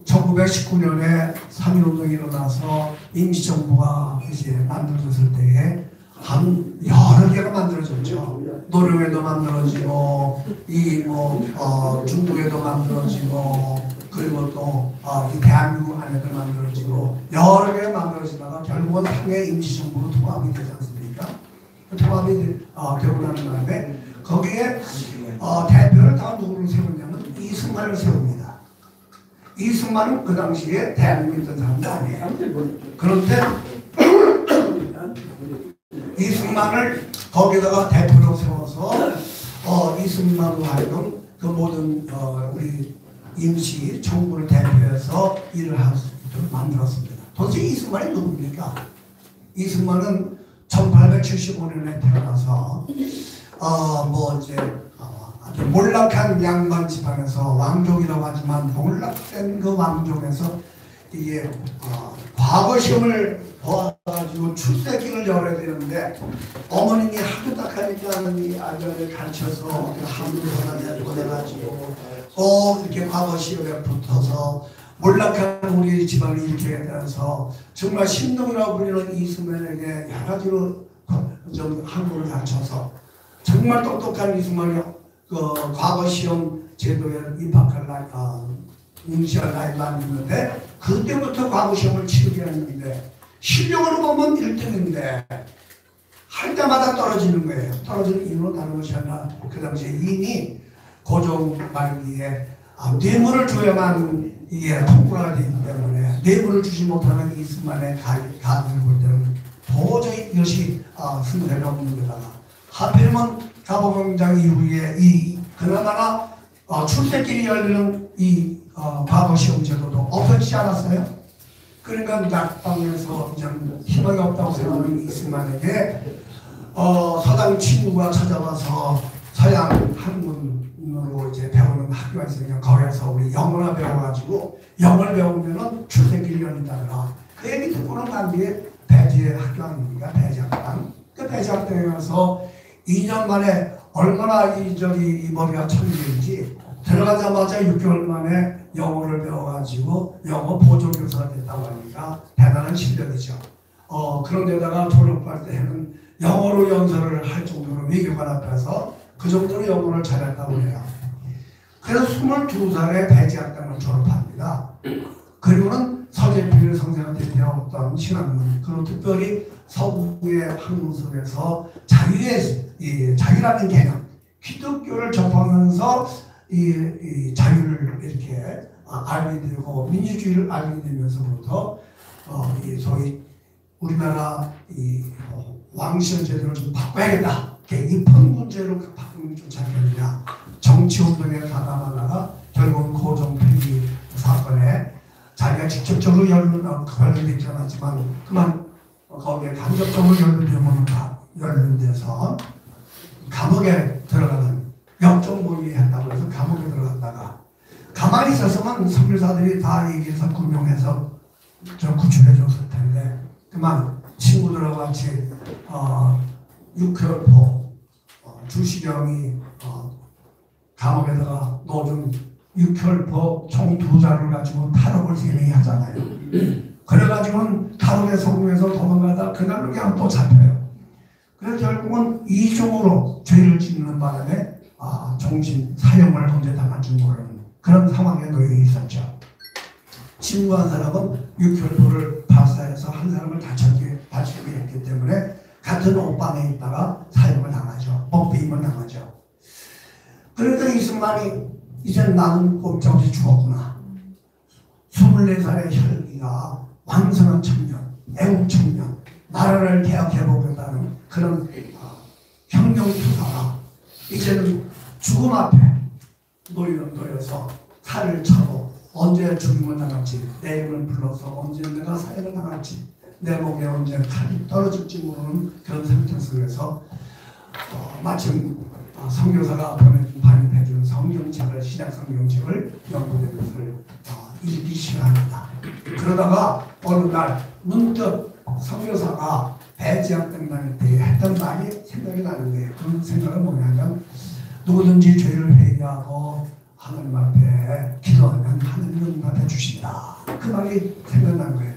1919년에 3.1운동이 일어나서 임시정부가 이제 만들어졌을 때에 한 여러 개가 만들어졌죠. 노르웨이도 만들어지고 중국에도 만들어지고, 그리고 또 이 대한민국 안에도 만들어지고 여러 개가 만들어지다가 결국은 하나의 임시정부로 통합이 되지 않습니까? 통합이 되고 난 다음에 거기에 대표를 다 누구를 세우냐면 이승만을 세웁니다. 이승만은 그 당시에 대한민국에 있던 사람도 아니에요. 그런데 이승만을 거기다가 대표로 세워서 이승만으로 하여금 그 모든 우리 임시 정부를 대표해서 일을 할 수 있도록 만들었습니다. 도대체 이승만이 누굽니까? 이승만은 1875년에 태어나서 아주 몰락한 양반 집안에서 왕족이라고 하지만 몰락된 그 왕족에서 이게 과거 시험을 봐가지고 출세기를 열어야 되는데 어머님이 하도 딱하니까 이 아들을 가르쳐서 한국을 하나 보내가지고 이렇게 과거 시험에 붙어서 몰락한 우리 집안이 이렇게 되어서 정말 신동이라고 불리는 이승만에게 여러 가지로 좀 한국을 가르쳐서 정말 똑똑한 이승만이 과거 시험 제도에 입학할 응시할 나이가 있는데 그때부터 과거 시험을 치르게 했는데 실력으로 보면 1등인데 할 때마다 떨어지는 거예요. 떨어지는 이유는 다른 것이 아니라 그 당시에 이미 고종 말기에 뇌물을 줘야만 이게 통과가 되기 때문에 뇌물을 주지 못하는 이승만의 가능을 볼 때는 도저히 이것이 승패가 없는 데다가 하필이면 가보공장 이후에 그나마나 출세길이 열리는 이 과거 시험 제도도 없어지지 않았어요. 그러니까 낙방에서 희망이 없다고 생각하는 이승만에게 서당 친구가 찾아와서 서양 학문으로 이제 배우는 학교 학교가 있으니까 거기서 우리 영어나 배워가지고 영어를 배우면은 출세길이 열린다더라. 그 얘기 듣고는 난 뒤에 배지의 학교 아닙니까? 배지학당. 그 배지학당에 가서 2년 만에 얼마나 이 머리가 천리인지 들어가자마자 6개월 만에 영어를 배워가지고 영어 보조교사가 됐다고 하니까 대단한 실력이죠. 그런데다가 졸업할 때는 영어로 연설을 할 정도로 외교관 앞에서 그 정도로 영어를 잘했다고 해요. 그래서 22살에 배지학당을 졸업합니다. 그리고는 서재필 선생한테 배웠던 신학문, 그리고 특별히 서구의 학문 속에서 자유라는 개념, 기독교를 접하면서 이 자유를 이렇게 알게 되고 민주주의를 알게 되면서부터 이 소위 우리나라 이 왕실 제도를 좀 바꿔야겠다. 입헌 문제로 바꾸는 게 좀 잘되느냐. 정치운동에 가담하다가 결국은 고종 폐기 사건에 자기가 직접적으로 관련되지 않았지만 그만 거기에 간접적으로 연루돼서 감옥에 들어가는 역정몰이 했다고 해서 감옥에 들어갔다가 가만히 있었으면 선교사들이 다 얘기해서 구명해서 구출해 줬을 텐데 그만 친구들하고 같이 육혈포 주시경이 감옥에다가 넣어준 육혈포 총 2자를 가지고 탈옥을 세명이 하잖아요. 그래가지고는 탈옥에 성공해서 도망가다 그날로 그냥 또 잡혀요. 그래서 결국은 이중으로 죄를 짓는 바람에 정신 사형을 언제 당할지 모르는 그런 상황에 놓여 있었죠. 친구 한 사람은 육혈포를 발사해서 한 사람을 다치게 했기 때문에 같은 옷방에 있다가 사형을 당하죠. 법비임을 당하죠. 그랬더니 이승만이 이제 나는 꼼짝없이 죽었구나. 24살의 혈기가 완성한 청년, 애국 청년, 나라를 개혁해보겠다는 그런 혁명투사가 이제는 죽음 앞에 놓여서 살을 차고 언제 죽음을 당할지, 내 이름을 불러서 언제 내가 사형을 당할지, 내 목에 언제 칼이 떨어질지 모르는 그런 상태 속에서 마침 선교사가 반입해준 성경책을, 신약 성경책을 연구된 것을 읽기 시작합니다. 그러다가 어느 날 문득 선교사가 배지학당 다닐 때 했던 말이 생각이 나는 거예요. 그 생각은 뭐냐면 누구든지 죄를 회개하고 하나님 앞에 기도하면 하나님은 응답해 주신다. 그 말이 생각난 거예요.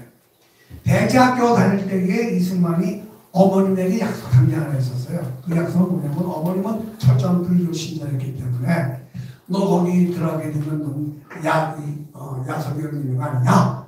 배지학교 다닐 때에 이승만이 어머님에게 약속한 게 하나 있었어요. 그 약속은 뭐냐면 어머님은 철저한 불교 신자였기 때문에 너 거기 들어가게 되면 넌 야석이었는 거 아니냐?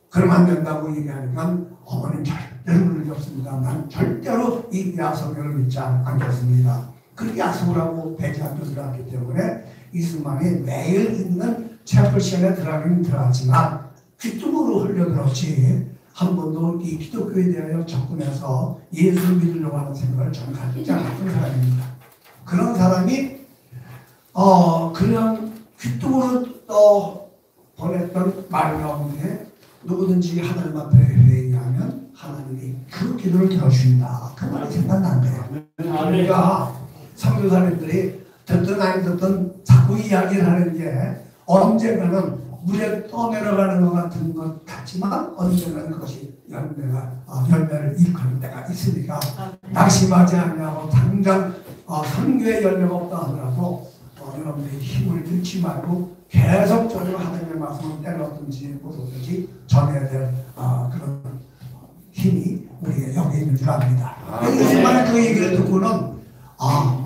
그러면 안 된다고 얘기하니까 어머님 절대로 그럴 리 없습니다. 난 절대로 이 야석을 믿지 않겠습니다. 그렇게 약속을 하고 배지학교 들어갔기 때문에 이승만이 매일 있는 채플 시간에 들어가긴 들어갔지만 귓등으로 흘려들었지 한 번도 이 기독교에 대하여 접근해서 예수를 믿으려고 하는 생각을 저는 가지지 않았던 사람입니다. 그런 사람이 그냥 귓등으로 보냈던 말 가운데 누구든지 하나님 앞에 회개하면 하나님이 그 기도를 들어주신다. 그 말이 생각난 거예요. 그러니까 선교사님들이 듣든 아니 듣든 자꾸 이야기를 하는 게 언젠가는 물에 떠내려가는 것 같은 것 같지만 언젠가는 그것이 열매를 일으키는 때가 있으니까 낙심하지 않냐고 당장 선교의 열매가 없다 하더라도 여러분들이 힘을 잃지 말고 계속적으로 하나님의 말씀을 때려든지 보든지 전해야 될 그런 힘이 우리의 여기에 있는 줄 압니다. 이승만의 그 얘기를 듣고는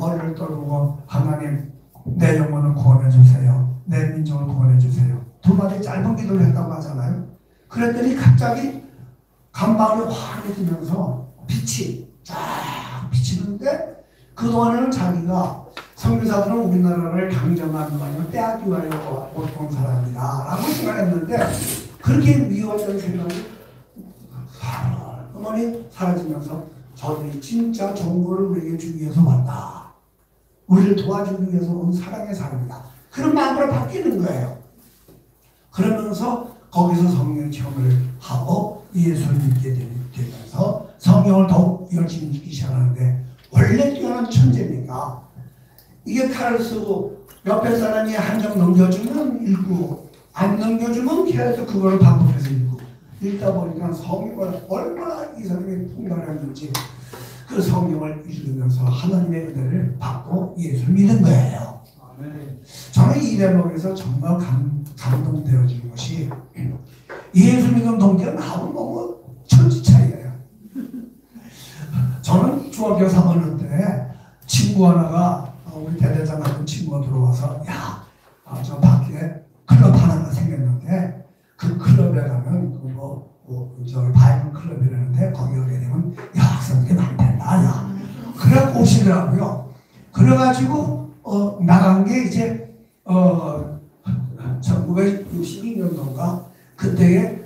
머리를 떨고 하나님 내 영혼을 구원해 주세요. 내 민족을 구원해 주세요. 두 마디 짧은 기도를 했다고 하잖아요. 그랬더니 갑자기 간방이 환해지면서 빛이 쫙 비치는데 그동안에는 자기가 선교사들은 우리나라를 강점하는 거 아니면 빼앗기 위하여 온 사람이다 라고 생각했는데 그렇게 미워졌던 생각이 어머니 사라지면서 저들이 진짜 좋은 거를 우리에게 주기 위해서 왔다. 우리를 도와주기 위해서 온 사랑의 사람이다. 그런 마음으로 바뀌는 거예요. 그러면서 거기서 성령 체험을 하고 예수를 믿게 되면서 성령을 더욱 열심히 믿기 시작하는데 원래 뛰어난 천재니까 이게 칼을 쓰고 옆에 사람이 한 장 넘겨주면 읽고 안 넘겨주면 계속 그걸 반복해서 읽고 읽다 보니까 성경을 얼마나 이 사람이 통달했는지 그 성경을 읽으면서 하나님의 은혜를 받고 예수를 믿는 거예요. 저는 이 대목에서 정말 감동되어지는 것이 예수 믿는 동기가 나하고 너무 천지 차이예요. 저는 중학교 3학년 때 친구 하나가 우리 대대장 같은 친구가 들어와서 저 밖에 클럽 하나가 생겼는데 그 클럽에 가면 저기 바이블 클럽이라는데 거기 오게 되면 학생들이 많단다. 그래 오시더라고요. 그래가지고 나간 게 이제 1962년도인가 그때에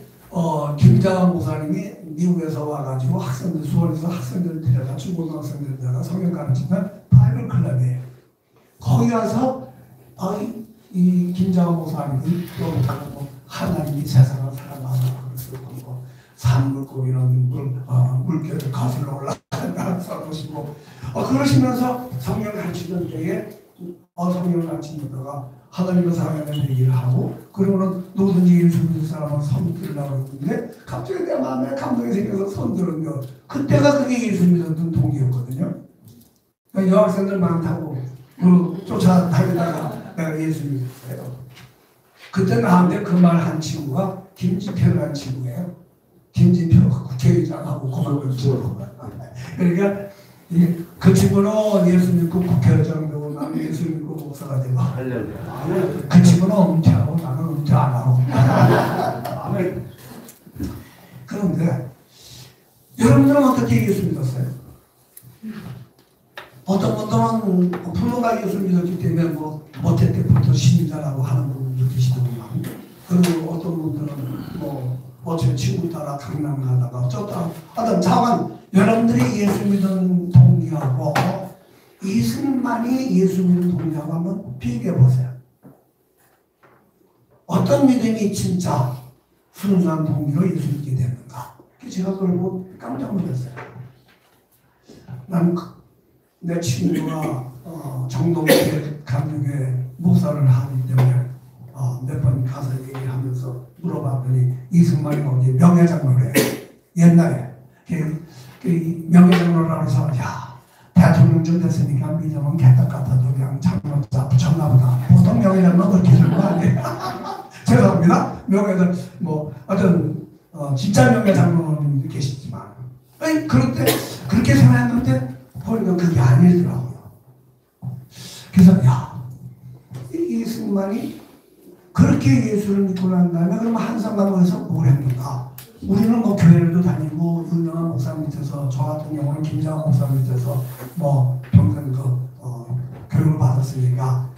김장한 목사님이 미국에서 와가지고 수원에서 학생들을 데려다 중고등학생들을 데려다 성경 가르치는 바이블 클럽이에요. 거기 가서 이 김장한 목사님이 또 하나님이 세상을 사랑하는 것을 보고 산 물고 이런 물결을 거슬러 올라가는 써보시고 그러시면서 성경 가르치는 때에 성경을 가르치다가 하나님을 사랑하는 얘기를 하고 그러고는 누구든지 예수 믿는 사람은 손 들으려고 했는데 갑자기 내 마음에 감동이 생겨서 손 들은 거 그때가 그게 예수 믿었던 동기였거든요. 여학생들 많다고 쫓아다니다가 내가 예수 믿었어요. 그때 나한테 그 말 한 친구가 김진표라는 친구예요. 김진표 국회의장하고 고백을 주고 그러니까 그 친구는 예수 믿고 국회의장 되고 나는 예수 믿고 목사가 되고 그 친구는 은퇴하고 나는 은퇴 안 하고 그런데 여러분들은 어떻게 예수 믿었어요? 어떤 분들은 부모가 예수 믿었기 때문에 모태 때부터 신자라고 하는 분들도 계시더구만. 그리고 어떤 분들은 어째 친구 따라 강남 가다가 어떤 자만 여러분들이 예수 믿은 동기하고 이승만이 예수 믿은 동기하고 한번 비교해 보세요. 어떤 믿음이 진짜 순수한 동기로 예수 믿게 되는가? 제가 그걸 보고 깜짝 놀랐어요. 내 친구가 정동대 감독의 목사를 하기 때문에 몇 번 가서 얘기하면서 물어봤더니 이승만이 거기 명예장로래. 옛날에 명예장로라고 해서 대통령 좀 됐으니까 믿으면 개떡 같아도 그냥 장로자 붙였나 보다. 보통 명예장로 그렇게 되는 거 아니에요? 죄송합니다. 명예장 진짜 명예장로는 계시지만 그런데 그렇게 생각했는데 보니까 그게 아니더라고요. 그래서 이승만이 그렇게 예수를 믿고 난 다음에 그럼 한성감에서 뭘 했는가? 우리는 교회를도 다니고 유명한 목사 밑에서 저 같은 경우는 김장한 목사 밑에서 평생 교육을 받았으니까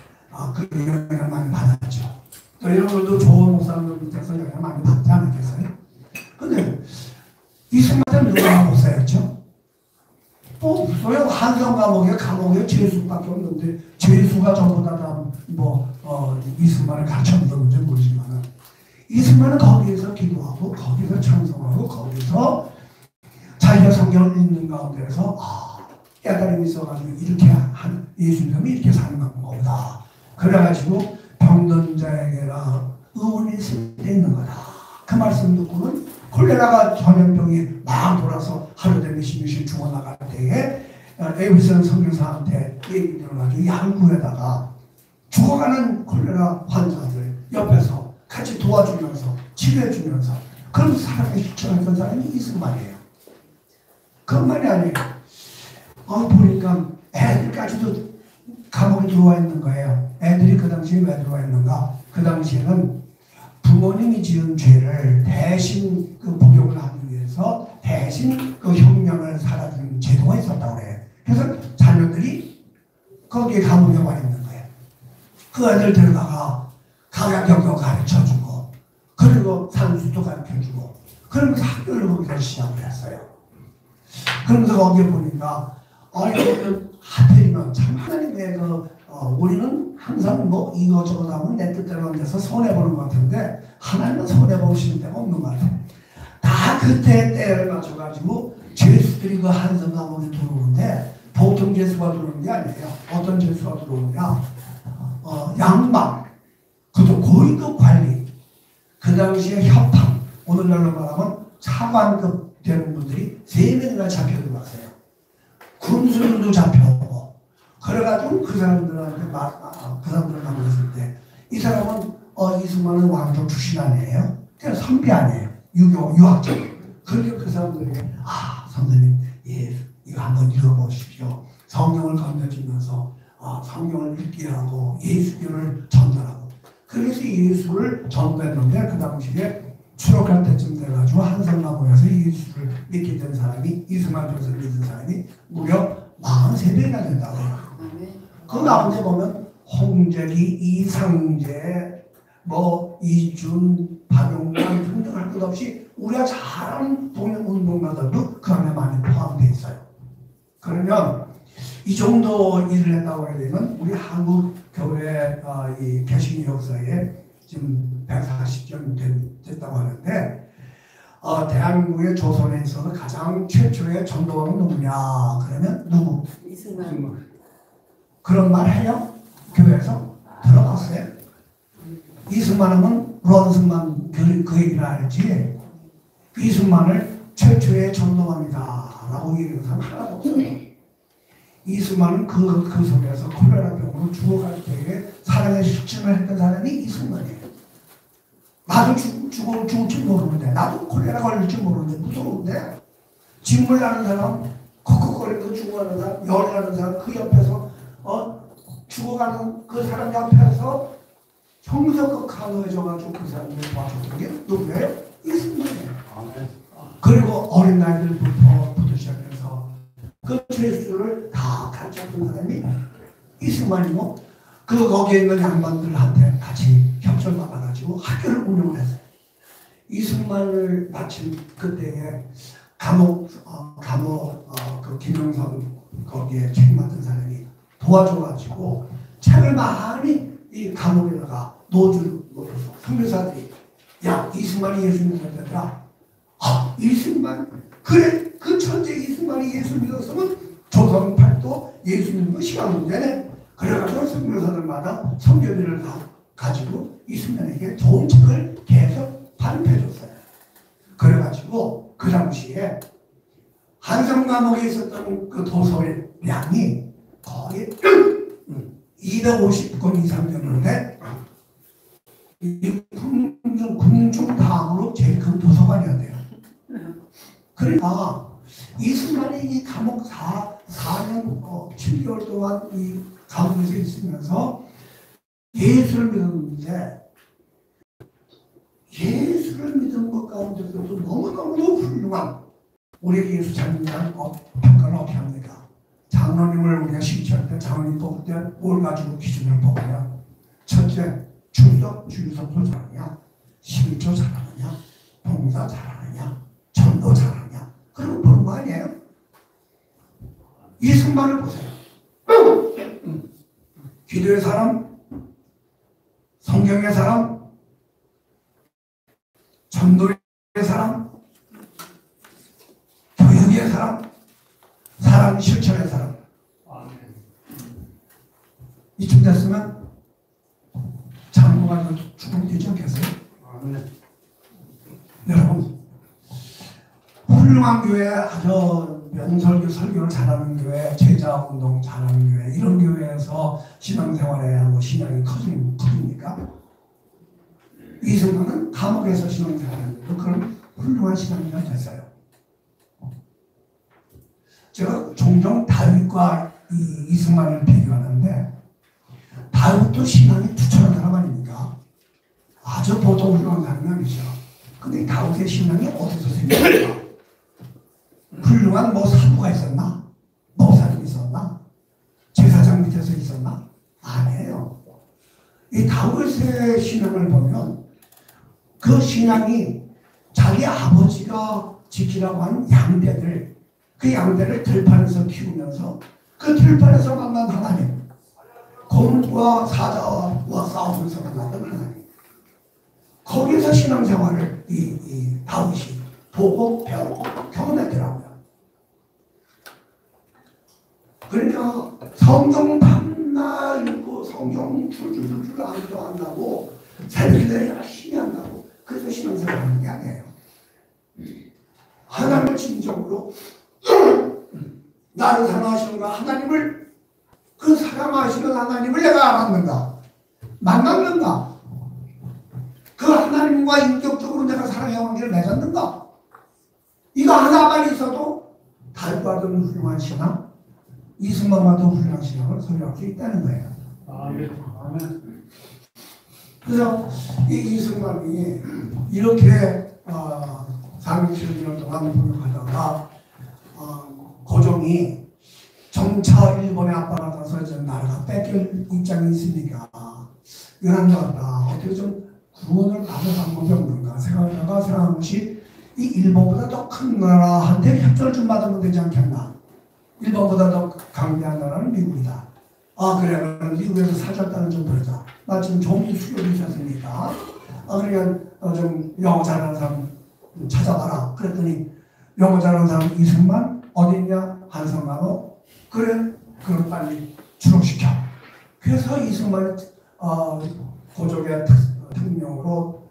그 영향을 많이 받았죠. 여러분들도 좋은 목사들 밑에서 영향을 많이 받지 않았겠어요? 근데 이승만은 누가 목사였죠? 소요 한성 감옥에 죄수밖에 없는데 죄수가 전부 다 이승만을 가르쳤는지 모르지만 이승만은 거기에서 기도하고 거기서 찬송하고 거기서 자기가 성경을 읽는 가운데서 깨달음이 있어가지고 이렇게 예수 믿음이 이렇게 사는 거다. 그래가지고 병든 자에게라 의원이 있는 거다. 그 말씀 듣고는 콜레라가 전염병이 막 돌아서 하루에 몇십 명씩 죽어나갈 때에 에이브슨 선교사한테 얘기 들어가지고 양구에다가 죽어가는 콜레라 환자들 옆에서 같이 도와주면서 치료해주면서 그런 사람이 추천했던 사람이 이승만이에요. 그것만이 아니에요. 보니까 애들까지도 감옥에 들어와 있는 거예요. 애들이 그 당시에 왜 들어와 있는가? 그 당시에는 부모님이 지은 죄를 대신 복용을 하기 위해서 대신 형량을 살아주는 제도가 있었다고 그래요. 그래서 자녀들이 거기에 감옥에 와 있는 거예요. 그 애들 데려다가 가야경도 가르쳐주고 그리고 산수도 가르쳐주고 그러면서 학교를 거기서 시작을 했어요. 그러면서 거기에 보니까 하필이면 참 하나님의 우리는 항상 이거저거 하면 내 뜻대로 안 돼서 손해보는 것 같은데 하나님은 손해보시는 데가 없는 것 같아요. 다 그때 때를 맞춰가지고 죄수들이 그 한성 감옥에 들어오는데 보통 죄수가 들어오는 게 아니에요. 어떤 죄수가 들어오냐 양반, 그것도 고위급 관리, 그 당시에 협상, 오늘날로 말하면 차관급 되는 분들이 3명이나 잡혀 들어왔어요. 군수님도 잡혀오고, 그래가지고 그 사람들한테 그 사람들을 만났을 때, 이 사람은 이승만은 왕족 출신 아니에요? 그냥 선비 아니에요? 유학자. 그러니까 그 사람들에게 선생님, 예, 이거 한번 읽어보십시오. 성경을 건네주면서 성경을 읽게 하고 예수교를 전달하고, 그래서 예수를 전달했는데 그 당시에 추록할 때쯤 돼가지고 한성나무에서 예수를 믿게 된 사람이, 이승만 교수를 믿은 사람이 무려 43명이나 된다고 해요. 그 가운데 보면 홍재기, 이상재, 이준, 박용만 등등 할 것 없이 우리가 잘 아는 운동가들도 그 안에 많이 포함되어 있어요. 그러면 이 정도 일을 했다고 해야 되면 우리 한국 교회 이 개신 역사에 지금 140년 됐다고 하는데, 대한민국의 조선에 있어서 가장 최초의 전도왕은 누구냐 그러면 누구? 이승만. 그런 말 해요? 교회에서 들어봤어요? 이승만 하면 런승만 그 얘기를 알지, 이승만을 최초의 전도왕이다 라고 얘기하는 사람 하나도 없어요. 이승만은 그 속에서 콜레라 병으로 죽어갈 때에 사랑의 실증을 했던 사람이 이승만이에요. 나도 죽을지 모르는데, 나도 콜레라 걸릴지 모르는데 무서운데, 진물 나는 사람, 콕콕거리면서 죽어가는 사람, 열이 나는 사람, 그 옆에서 죽어가는 그 사람 옆에서 형사급 강해져가지고 그 사람을 도와줬던 게 누구예요? 이승만이에요. 그리고 어린 나이들부터 시작해서 그 죄수를 다 가르쳤던 사람이 이승만이고, 거기에 있는 양반들한테 같이 협조를 받아가지고 학교를 운영을 했어요. 이승만을 마침 그때에 그 김영선 거기에 책 맡은 사람이 도와줘가지고 책을 많이 이 감옥에다가 놓아서 선교사들이, 야, 이승만이 예수 믿었더라. 이승만, 그래, 그 천재 이승만이 예수 믿었으면 조선 팔도 예수 믿는 거 시간 문제네. 그래가지고 선교사들마다 선교비를 가지고 이승만에게 좋은 책을 계속 발표해줬어요. 그래가지고 그 당시에 한성 감옥에 있었던 그 도서의 양이 거의 250권 이상 되는데, 이 군중 다음으로 제일 큰 도서관이었대요. 그러니까 이승만이 이 감옥 4년 7개월 동안 이 감옥에서 있으면서 예수를 믿었는데, 예수를 믿은 것 가운데서도 너무너무 훌륭한, 우리에게 예수 잘 믿는 평가는 어떻게 합니까? 장로님을 우리가 실천할 때, 장로님 뽑을 때 뭘 가지고 기준을 뽑으냐? 첫째, 출석, 주유석도 잘하냐? 11조 잘하느냐? 봉사 잘하느냐? 전도 잘하냐? 그런 거 보는 거 아니에요? 이승만을 보세요. 기도의 사람, 성경의 사람, 전도의 사람, 교육의 사람, 사랑 실천의 사람. 이쯤 됐으면 장로가 죽으면 되지 않겠어요? 여러분, 훌륭한 교회, 아주 명설교, 설교를 잘하는 교회, 제자운동 잘하는 교회, 이런 교회에서 신앙생활해야 하고 신앙이 커집니까? 이승만은 감옥에서 신앙생활했는데도 그런 훌륭한 신앙인이 됐어요. 제가 종종 다윗과 이승만을 비교하는데, 다윗도 신앙이 투철한 사람 아닙니까? 아주 보통 훌륭한 사람이 아니죠. 근데 다윗의 신앙이 어디서 생겼을까? 훌륭한 사부가 있었나? 목사님 있었나? 제사장 밑에서 있었나? 아니에요. 이 다윗의 신앙을 보면 그 신앙이 자기 아버지가 지키라고 하는 양떼들, 그 양떼를 들판에서 키우면서 그 들판에서 만난 하나님, 곰과 사자와 싸우면서 만났던 하나님, 거기서 신앙생활을 이 다윗이 보고 배우고 경험했더라고요. 그러니까 성경 밤낮 읽고 성경 줄줄줄 아무도 안 나고 새벽에 열심히 한다고 그래서 신앙생활 하는 게 아니에요. 하나님을 진정으로 나를 사랑하시는가 하나님을 그 사랑하시는 하나님을 내가 알았는가 만났는가 그 하나님과 인격적으로 내가 사랑의 관계를 맺었는가 이거 하나만 있어도 달과도 훌륭한 신앙 이승만과도 훌륭한 신앙을 소유할 수 있다는 거예요. 아멘. 그래서 이승만이 이렇게 467년 동안 공격하다가 고종이 정차 일본에 압박받아서 이제 나라가 뺏길 입장이 있으니까 이런 것 같다. 어떻게 좀 구원을 받을 방법이 없는가 생각하다가 생각한 것이 이 일본보다 더 큰 나라한테 협조를 좀 받으면 되지 않겠나. 일본보다 더 강대한 나라는 미국이다. 그래 미국에서 사절단을 좀 벌자. 나 지금 종이 수요비 있었으니까 그러니까 좀 영어 잘하는 사람 찾아봐라. 그랬더니 영어 잘하는 사람 이승만 어디 있냐? 한성만호. 그래 그럼 빨리 추록시켜. 그래서 이승만이 고종의 특명으로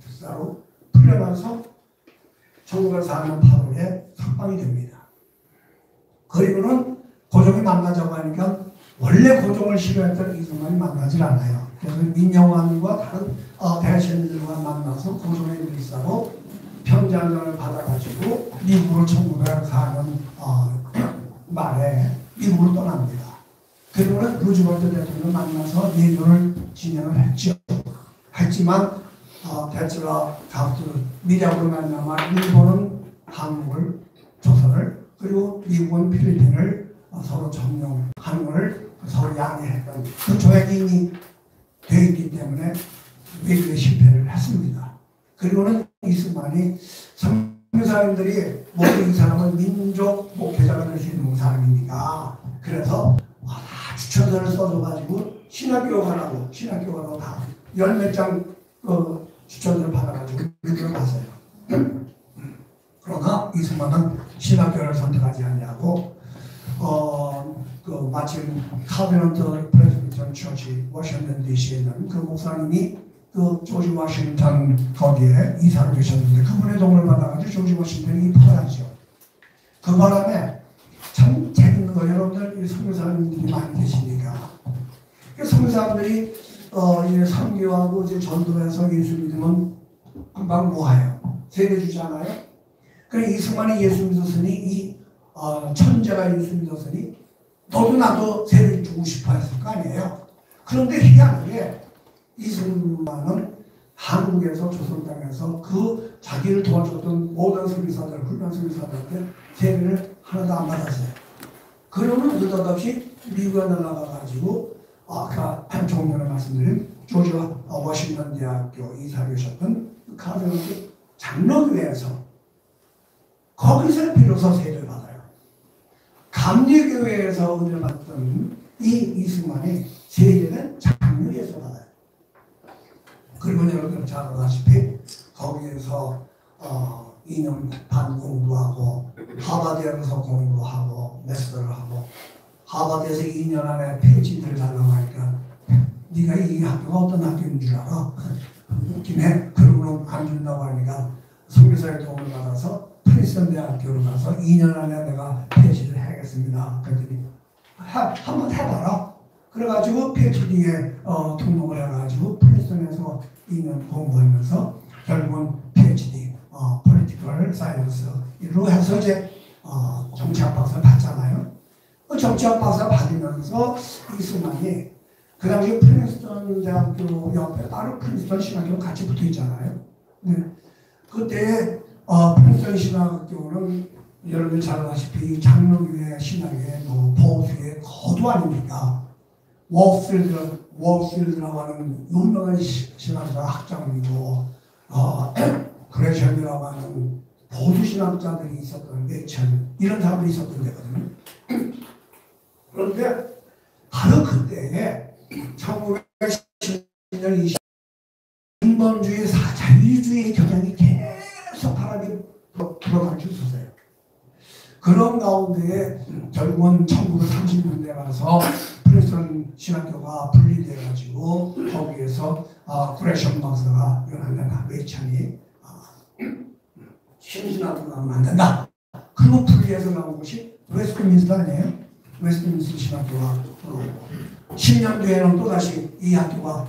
특사로 풀려나서 1904년 8월에 석방이 됩니다. 그리고는 고종이 만나자고 하니까 원래 고종을 싫어했던 이승만이 만나질 않아요. 그래서 민영환과 다른 대신들과 만나서 고종의 일사로 평양전을 받아가지고 미국으로 1904년 말에 미국으로 떠납니다. 그리고는 루즈벨트 대통령을 만나서 내교를 진행을 했죠. 했지만 대체가 미략으로 만나면 일본은 한국을 조선을 그리고 미국은 필리핀을 서로 점령하는 것을 서로 양해했던 그 조약이 이미 되어 있기 때문에 외교에 실패를 했습니다. 그리고는 이승만이 선교사님들이 모두 이 사람은 민족 목회자가 될 수 있는 사람이니까 그래서 추천서를 써줘가지고 신학교 가라고 다 열 몇 장 추천서를 받아가지고 미국을 갔어요. 그러나 이승만은 신학교를 선택하지 않냐고 마침 카비넌트 프레스비턴 처치 워싱턴 DC에 있는 그 목사님이 그 조지 워싱턴 거기에 이사를 계셨는데 그분의 도움을 받아가지고 조지 워싱턴이 입학하죠. 그 바람에 참 재밌는 거 여러분들 선교사님들이 많이 계시니까 선교사님들이 선교하고 이제 전도해서 예수 믿으면 금방 뭐해요? 세례 주잖아요. 그래 이승만이 예수 믿었으니 이 천재가 예수 믿었으니 너도 나도 세례 주고 싶어 했을 거 아니에요. 그런데 희한하게 이승만은 한국에서 조선 땅에서 그 자기를 도와줬던 모든 선교사들 훌륭한 선교사들한테 세례를 하나도 안 받았어요. 그러면 느닷없이 미국에 날아가가지고 아까 좀 전에 말씀드린 조지 워싱턴 대학교 이사를 계셨던 카톨릭 장로교회에서 거기서 비로소 세례를 받아요. 감리교회에서 은혜를 받던 이 이승만이 세례는 장로교회에서 받아요. 그리고 여러분 잘 아다시피 거기에서 2년 반 공부하고 하버드에서 공부하고 마스터를 하고 하버드에서 2년 안에 PhD를 달라고 하니까 네가 이 학교가 어떤 학교인 줄 알아? 웃기네. 그러고는 안 준다고 하니까 선교사의 도움을 받아서 프린스턴 대학교로 가서 2년 안에 내가 PhD를 해야겠습니다. 그랬더니 한번 해봐라. 그래가지고 PhD에 등록을 해가지고 프린스턴에서 2년 공부하면서 결국은 PhD Political Science로 해서 이제 정치학 박사 받잖아요. 정치학 박사 받으면서 이승만이 그 당시 프린스턴 대학교 옆에 따로 프린스턴 신학교가 같이 붙어 있잖아요. 네. 그때 프린스턴 신학교는 여러분들 잘 아시다시피 장로교회 신학의 보수의 거도 아닙니까? 워필드라고 하는 유명한 신학자 학장이고 그레션이라고 하는 보수 신학자들이 있었던 매천 이런 사람들이 있었던 데거든요. 그런데 바로 그때에 1910년 20 인본주의 자유주의 경향이 계속 바람이 불어닥칠 있었어요. 그런 가운데에 결국은 1930년대 가서 에페소는 신학교가 분리돼가지고 거기에서 그레션 박사가 연합된 외찬이 신신학교가 만든다. 그거 분리해서 나온 것이 웨스트민스터 아니에요? 웨스트민스터 신학교가 10년 뒤에는 또다시 이 학교가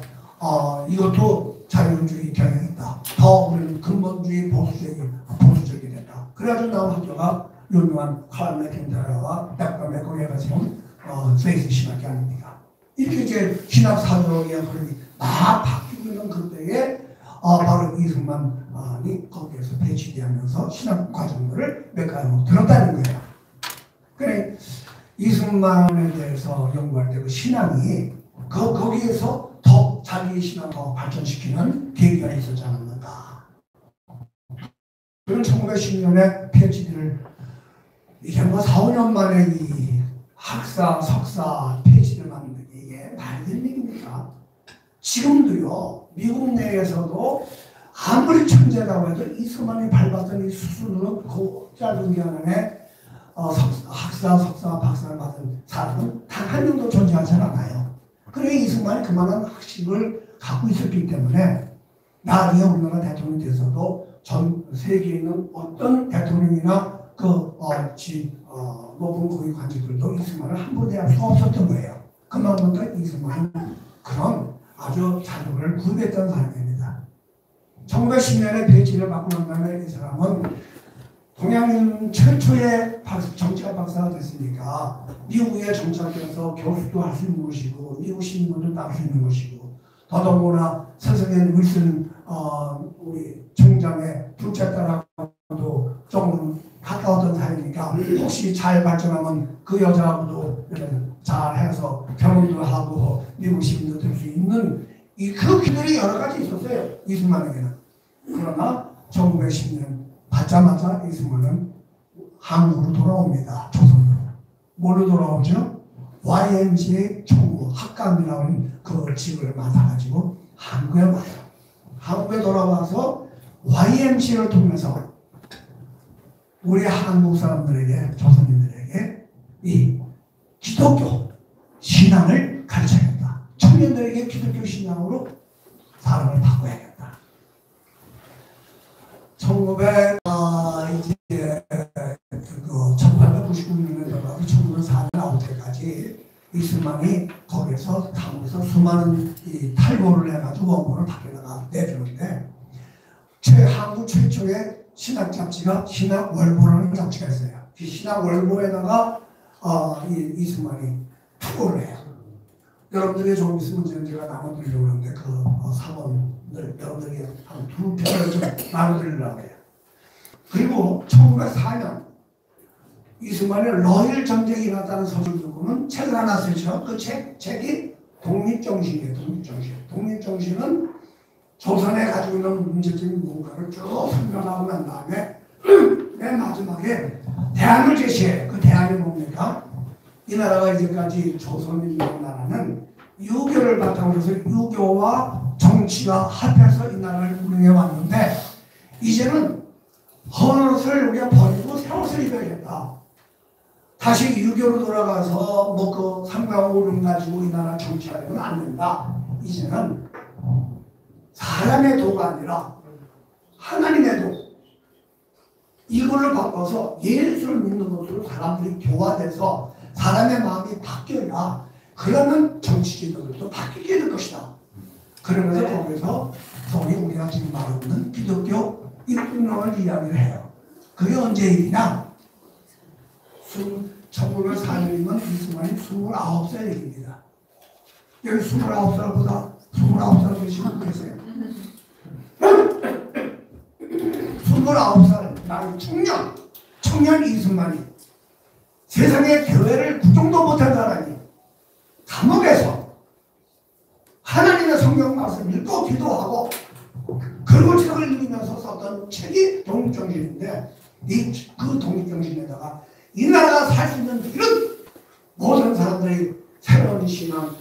이것도 자유주의 경향이 있다. 더 우리는 근본주의 보수적이 된다. 그래가지고 나온 학교가 유명한 칼 맥킨타라와 닥터 맥코리가 세운 스웨이스 신학교 아닙니까? 이렇게 이제 신학 사조의 흐름이 막 바뀌고 있는 그때에 바로 이승만이 거기에서 배치되면서 신학 과정들을 몇 가지 들었다는 거예요. 그래 이승만에 대해서 연구할 때 그 신앙이 거기에서 더 자기 신앙을 더 발전시키는 계기가 있었지 않았는가. 그런 1910년에 PhD를 이게 뭐 4, 5년 만에 이 학사, 석사, PhD를 만드는 게 이게 말이 되는 얘기입니까? 지금도요, 미국 내에서도 아무리 천재라고 해도 이승만이 밟았던 이 수순으로 그 짧은 기간 안에 학사, 석사, 박사를 받은 사람은 단 한 명도 존재하지 않아요. 그래 이승만이 그만한 학식을 갖고 있었기 때문에 나중에 우리나라 대통령이 돼서도 전 세계에 있는 어떤 대통령이나 높은 고위 관직들도 이승만을 함부로 대할 수가 없었던 거예요. 그만큼 이승만은 그런 아주 자료를 구비했던 사람입니다. 1910년에 배치를 받고 난 다음에 이 사람은 동양인 최초의 정치학 박사가 됐으니까 미국에 정착해서 교수도 할 수 있는 것이고 미국 신문도 따를 수 있는 것이고 더더구나 선생님 윌슨 우리 총장의 둘째 딸하고도 조금 가까웠던 사이니까 혹시 잘 발전하면 그 여자하고도 잘해서 결혼도 하고 미국 시민도 될 수 있는 그 길들이 여러 가지 있었어요. 이승만에게는. 그러나 1910년 받자마자 이승만은 한국으로 돌아옵니다. 조선으로. 뭘로 돌아오죠? YMCA 총무 학감이라는 그 직을 맡아가지고 한국에 와요. 한국에 돌아와서 YMCA를 통해서 우리 한국 사람들에게, 조선인들에게 이 기독교 신앙을 가르쳐야겠다. 청년들에게 기독교 신앙으로 사람을 바꿔야겠다. 1899년에다가 1904년 나올 때까지 이승만이 거기서 한국에서 수많은 탈고를 해가지고 원본을 밖에다가 내주는데 한국 최초의 신학 잡지가 신학월보라는 잡지가 있어요. 이 신학월보에다가 이승만이 투고를 해요. 여러분들이 좀 있으면 제가 나눠드리려고 하는데 그 사본을 여러분들에게 한 두 편을 좀 나눠드리려고 해요. 그리고 1904년 이승만의 러일 전쟁이 일어났다는 소식을 듣고는 책을 하나 쓰죠. 그 책이 독립정신이에요. 독립정신은 조선에 가지고 있는 문제적인 뭔가를 쭉 설명하고 난 다음에 맨 마지막에 대안을 제시해요. 그 대안이 뭡니까? 이 나라가 이제까지 조선이라는 나라는 유교를 바탕으로 해서 유교와 정치가 합해서 이 나라를 운영해 왔는데 이제는 헌옷을 우리가 버리고 새 옷을 입어야겠다. 다시 유교로 돌아가서 그 삼강오름 가지고 이 나라 정치하려면 안 된다. 이제는 사람의 도가 아니라 하나님의 도. 이걸로 바꿔서 예수를 믿는 것으로 사람들이 교화돼서 사람의 마음이 바뀌어야 그러면 정치지도들도 바뀌게 될 것이다. 그러면서 거기서 소위 우리가 지금 말하고 있는 기독교 입국론을 이야기를 해요. 그게 언제 일이냐? 1904년이면 이승만이 29살 얘기입니다. 여기 29살보다 29살 계시면 계세요. 29살 나이 청년 이승만이 세상에 교회를 구정도 못한 사람이 감옥에서 하나님의 성경 말씀 읽고 기도하고 그리고 책을 읽으면서 썼던 책이 독립정신인데 그 독립정신에다가 이 나라가 살 수 있는 이런 모든 사람들이 새로운 신앙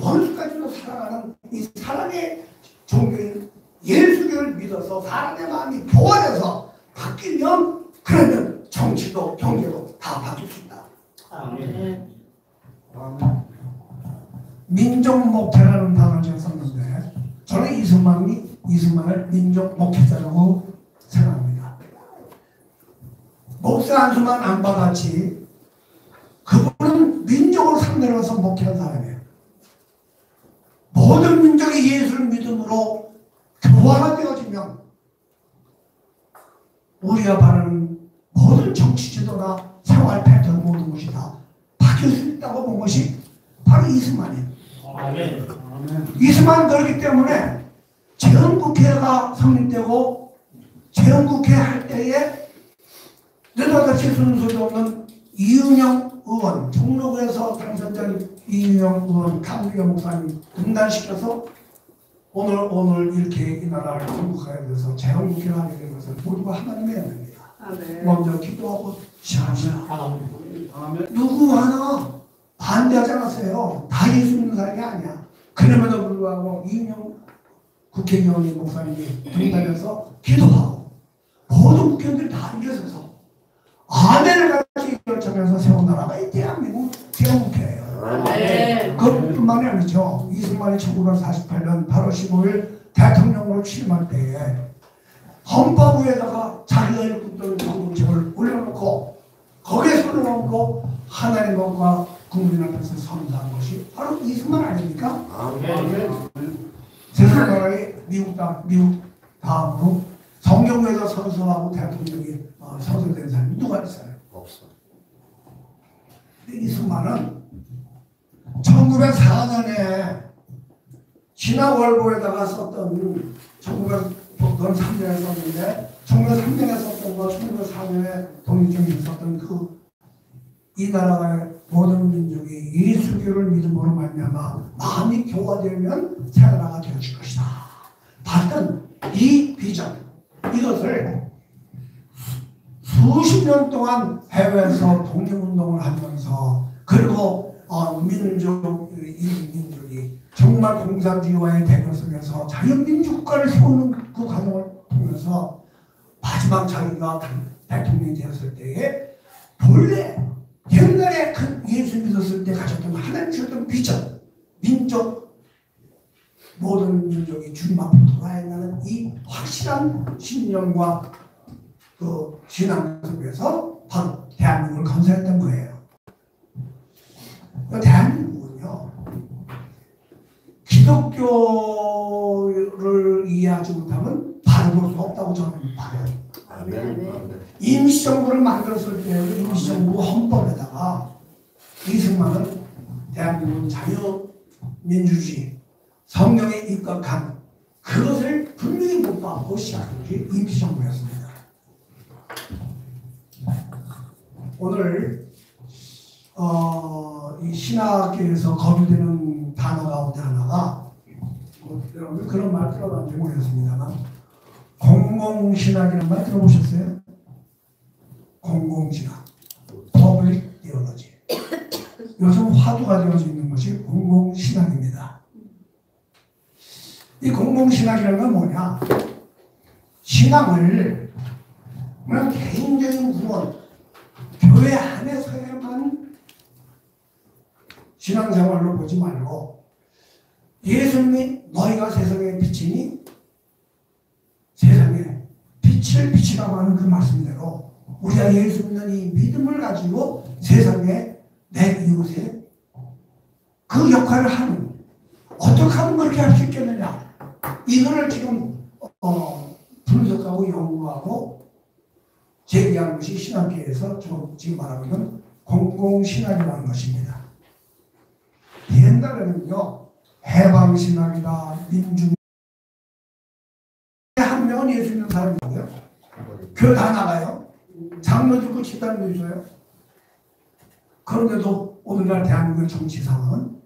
원수까지도 살아가는 이 사람의 종교인 예수교를 믿어서 사람의 마음이 교화돼서 바뀌면 그러면 정치도 경제도 다 바뀔 수 있다. 아멘. 민족 목회라는 단어를 제가 썼는데 저는 이승만을 민족 목회자라고 생각합니다. 목사 안수만 안 받았지 그분은 민족을 상대로 해서 목회한 사람이에요. 모든 민족이 예수를 믿음으로 교화가 되어지면 우리가 바라는 모든 정치 지도나 생활 패턴 모든 것이 다 바뀔 수 있다고 본 것이 바로 이승만이에요. 아멘. 이승만 그렇기 때문에 재헌국회가 성립되고 재헌국회 할 때에 느닷없이 순서도 없는 이은영 의원, 종로구에서 당선된 이은영 의원, 강규 목사님 등단시켜서 오늘 이렇게 이 나라를 건국하게 돼서 재헌국회를 하게 된 것은 모두가 하나님의 은혜입니다. 먼저 기도하고 시작합니다. 누구 하나 반대하지 않았어요. 다 예수 믿는 사람이 아니야. 그럼에도 불구하고 이은영 국회의원이 목사님이 등단해서 기도하고 모든 국회의원들이 다 일어서서 아멘을 같이 결정해서 세운 나라가 이 대한민국 재헌국회예요. 그것뿐만이 아니죠. 이승만이 1948년 8월 15일 대통령으로 취임할 때에 헌법위에다가 자기가 일꾼들 정부책을 올려놓고 거기에 손을 얹고 하나님 것과 국민 앞에서 선사한 것이 바로 이승만 아닙니까? 세상 나라의 미국 다음으로 성경에서 선서하고 대통령이 선서된 사람이 누가 있어요? 없어. 이승만은 1904년에 신화월보에다가 썼던 1903년에 썼는데 1903년에 썼던 거 1904년에 독립정신에 썼던 이 나라의 모든 민족이 예수교를 믿음으로 말미암아 마음이 교화되면 새 나라가 되어질 것이다. 봤던 이 비전 이것을 수십 년 동안 해외에서 독립운동을 하면서 그리고 민족이 정말 공산주의와의 대결 속에서 자유민주국가를 세우는 그 과정을 통해서 마지막 자기가 대통령이 되었을 때에 본래 옛날에 그 예수 믿었을 때 가졌던 하나님 주셨던 비전 민족 모든 민족이 주님 앞으로 돌아야 한다는 이 확실한 신념과 그 신앙 속에서 바로 대한민국을 건설했던 거예요. 대한민국은요 기독교를 이해하지 못하면 바라볼 수 없다고 저는 봐요. 임시정부를 만들었을 때 임시정부 헌법에다가 이승만은 대한민국은 자유민주주의 성령에 입각한 그것을 분명히 못 받고 시작한 게 임시정부였습니다. 오늘 이 신학계에서 거론되는 단어 가운데 하나가 여러분 그런 말 들어봤는지 모르겠습니다만 공공신학이라는 말 들어보셨어요? 공공신학, 퍼블릭 디올로지. 요즘 화두가 되어져 있는 것이 공공신학입니다. 이 공공신학이라는 건 뭐냐? 신앙을 그냥 개인적인 구원, 교회 안에서야만 신앙생활로 보지 말고 예수님이 너희가 세상의 빛이니 세상에 빛을 비치라고 하는 그 말씀대로 우리가 예수 믿는 이 믿음을 가지고 세상에 내 이웃에 그 역할을 하는 어떻게 하면 그렇게 할 수 있겠느냐 이거를 지금 분석하고 연구하고 제기하는 것이 신학계에서 지금 말하고 있는 공공신학이라는 것입니다. 옛날에는요 해방신학이다 민중 한 명은 예수 믿는 사람이 있고요 교회 다 나가요 장로도 있고 집단도 있어요. 그런데도 오늘날 대한민국의 정치 상황은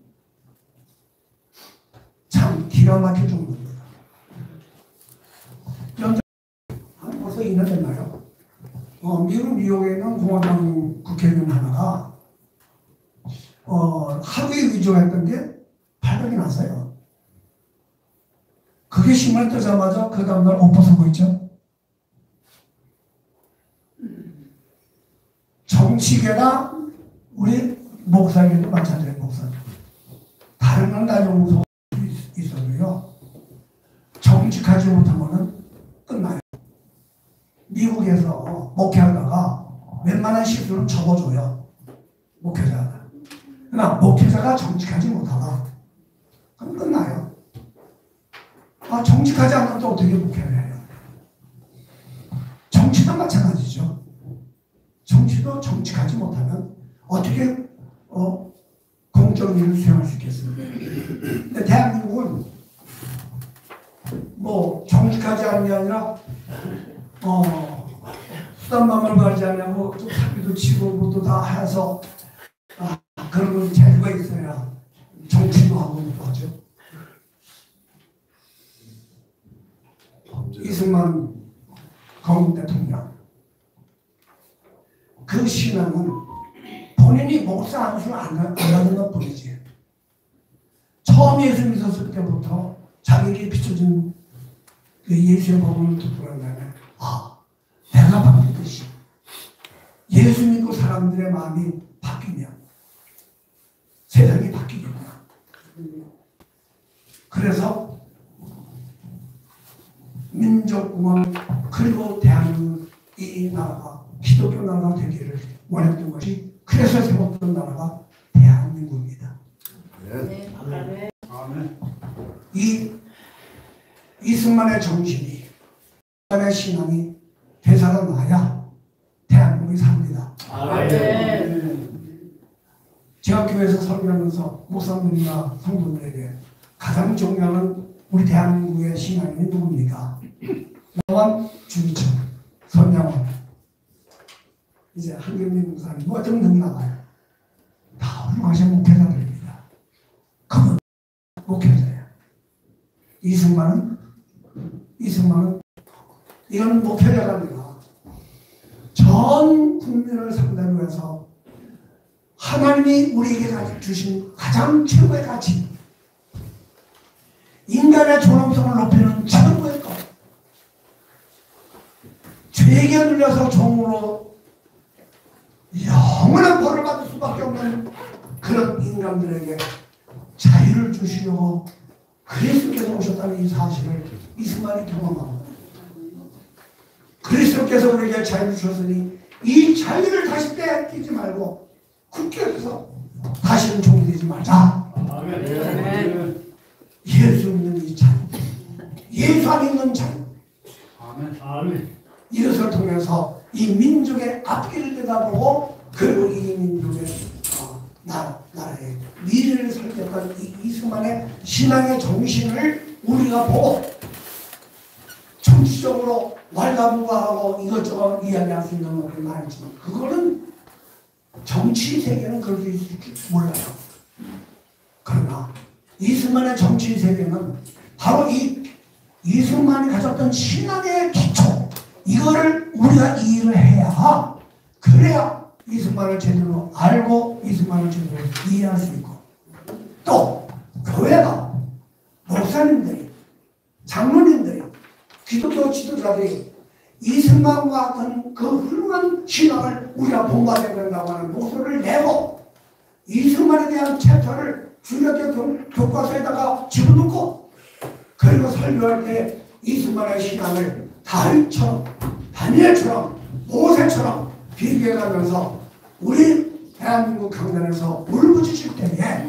참 기가 막힐 정도입니다. 벌써 2년 됐나요? 미국 뉴욕에 있는 공화당 국회의원 하나가 하루에 위조했던 게 발각이 났어요. 그게 신문을 뜨자마자 그 다음날 엎어 서고 있죠. 정치계나 우리 목사계도 마찬가지예요. 목사 다 다른 건 다 용서가 있어도요. 정직하지 못하면은 끝나요. 미국에서 목회하다가 웬만한 실수는 접어줘요. 목회자가. 그러나 목회자가 정직하지 못하다. 그럼 끝나요. 아, 정직하지 않으면 또 어떻게 목회를 해요? 정치도 마찬가지죠. 정치도 정직하지 못하면 어떻게 공적 일을 수행할 수 있겠습니까? 근데 대한민국은 뭐 정직하지 않은 게 아니라 수단맘을 가지 않냐고 또 사기도 치고 뭐도 다 해서 그런 건 재주가 있어야 정치도 하고 또 하죠. 이승만 건국 대통령 그 신앙은 본인이 목사 안수를 안 하는 것 뿐이지. 처음 예수 믿었을 때부터 자기에게 비춰진 그 예수의 복음을 듣고 난 다음에 내가 바뀌듯이 예수 믿고 사람들의 마음이 바뀌면 세상이 바뀌겠구나. 그래서 민족공원 그리고 대한민국 이 나라가 기독교 나라가 되기를 원했던 것이 그래서 세웠던 나라가 대한민국입니다. 네. 아멘. 이승만의 정신이 이승만의 신앙이 되살아나야 대한민국이 삽니다. 제가 교회에서 설교하면서 목사님이나 성도들에게 가장 존경하는 우리 대한민국의 신앙인이 누굽니까? 영원 주기철, 손영원, 이제 한경민 목사님 뭐 좀 능나가요. 다 훌륭하신 목회자들입니다. 그분 목회자예요. 이승만은 이건 목회자가 아니라 전 국민을 상대로 해서 하나님이 우리에게 주신 가장 최고의 가치, 인간의 존엄성을 높이는 최고의 것, 죄에 눌려서 종으로 영원한 벌을 받을 수밖에 없는 그런 인간들에게 자유를 주시려고 그리스도께서 오셨다는 이 사실을 이승만이 경험합니다. 그리스도께서 우리에게 자유를 주셨으니 이 자유를 다시 빼앗기지 말고 굳게 해서 다시는 종이 되지 말자. 예수 믿는 이 자유, 예수 안 믿는 자유, 이것을 통해서 이 민족의 앞길을 내다보고 그리고 이 민족의 나라의 미래를 살폈던 이 이승만의 신앙의 정신을 우리가 보고 정치적으로 왈가분가하고 이것저것 이야기할 수 있는 것들이 많지만 그거는 정치 세계는 그럴 수 있을지 몰라요. 그러나 이승만의 정치 세계는 바로 이 이승만이 가졌던 신앙의 기초, 이거를 우리가 이해를 해야 그래야 이승만을 제대로 알고 이승만을 제대로 이해할 수 있고, 또 교회가 목사님들이, 장로님들이, 기독교 지도자들이 이승만과 같은 그 훌륭한 신앙을 우리가 본받아야 된다고 하는 목소리를 내고 이승만에 대한 챕터를 주력의 교과서에다가 집어넣고, 그리고 설교할 때 이승만의 신앙을 다윗처럼, 다니엘처럼, 모세처럼 비교해가면서 우리 대한민국 강단에서 울부짖을 때에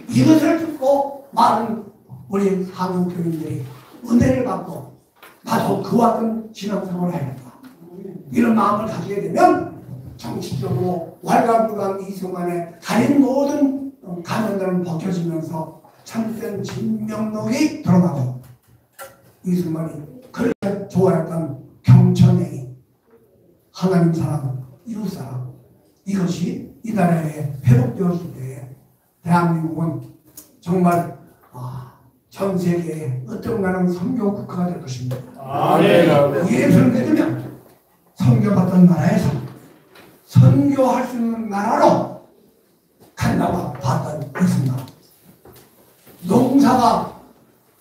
이것을 듣고 많은 우리 한국 교인들이 은혜를 받고 나도 그와 같은 신앙생활을 해야겠다, 이런 마음을 가지게 되면 정치적으로 왈가분간 이승만의 가린 모든 가면들은 벗겨지면서 참된 진명록이 드러나고, 이승만이 그렇게 좋아했던 경천행위, 하나님 사랑, 이웃 사랑, 이것이 이 나라에 회복되었을 때에 대한민국은 정말 전 세계에 어떤가는 선교 국가가 될 것입니다. 예수를 믿으면 선교받던 나라에서 선교할 수 있는 나라로 간다고 봤던 이승만, 농사가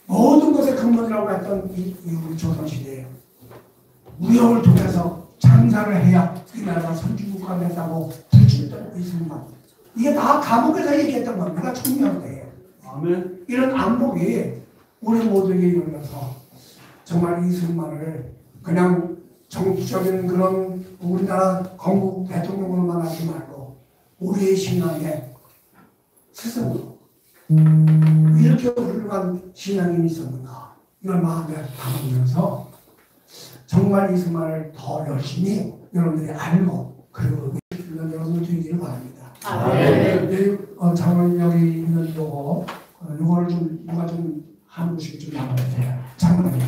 모든 것의 근본이라고 했던 이 우리 조선시대에 무역을 통해서 장사를 해야 이 나라가 선진국가 됐다고 불주했던 이승만, 이게 다 감옥에서 얘기했던 겁니다. 청년대에. 아멘. 이런 안목이 우리 모두에게 일어나서 정말 이승만을 그냥 정치적인 그런 우리나라 건국 대통령으로만 하지 말고 우리의 신앙의 스승으로 이렇게 훌륭한 신앙인이 있었는가 이걸 마음에 담으면서 정말 이승만을 더 열심히 여러분들이 알고 그리고 여러분들 드리기를 바랍니다. 장로님 여기 있는 요거를 좀 누가 좀 한 분씩 좀 나눠주세요. 장로님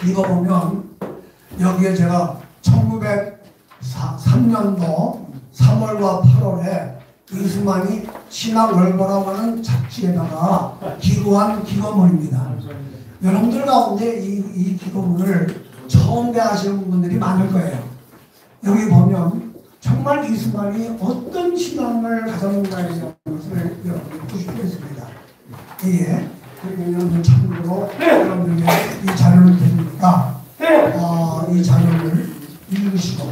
이거 보면 여기에 제가 1903년도 3월과 8월에 이승만이 신학월보라고 하는 잡지에다가 기고한 기고문입니다. 여러분들 가운데 이 기고문을 처음 배하시는 분들이 많을 거예요. 여기 보면 정말 이승만이 어떤 신앙을 가졌는가에 대한 것을 여러분이 보시게 됐습니다. 이게 그리고 여러분 참고로 여러분에게 이 자료를 드리니까 이 자료를 읽으시고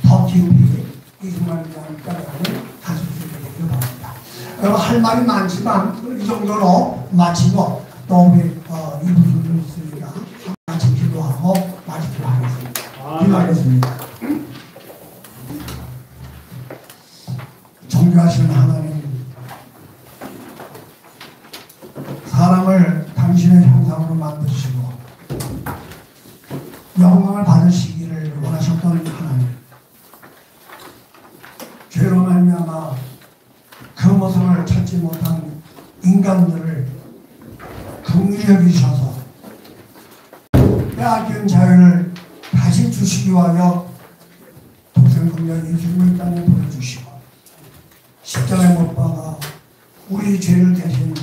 더 깊이 이승만에 대한 깨달음을 가질 수 있기를 바랍니다. 여러분 할 말이 많지만 이 정도로 마치고 또 우리 이분들이 있으니까 같이 기도하고 마치도록 하겠습니다. 기도하겠습니다. 존귀하신 하나님, 사람을 당신의 형상으로 만드시고 영광을 받으시기를 원하셨던 하나님, 죄로 말미암아 그 모습을 찾지 못한 인간들을 긍휼히 여기셔서 빼앗긴 자유를 다시 주시기 위하여 동생분야 예수님을 땅에 보내주시고 십자가에 못 박아 우리 죄를 대신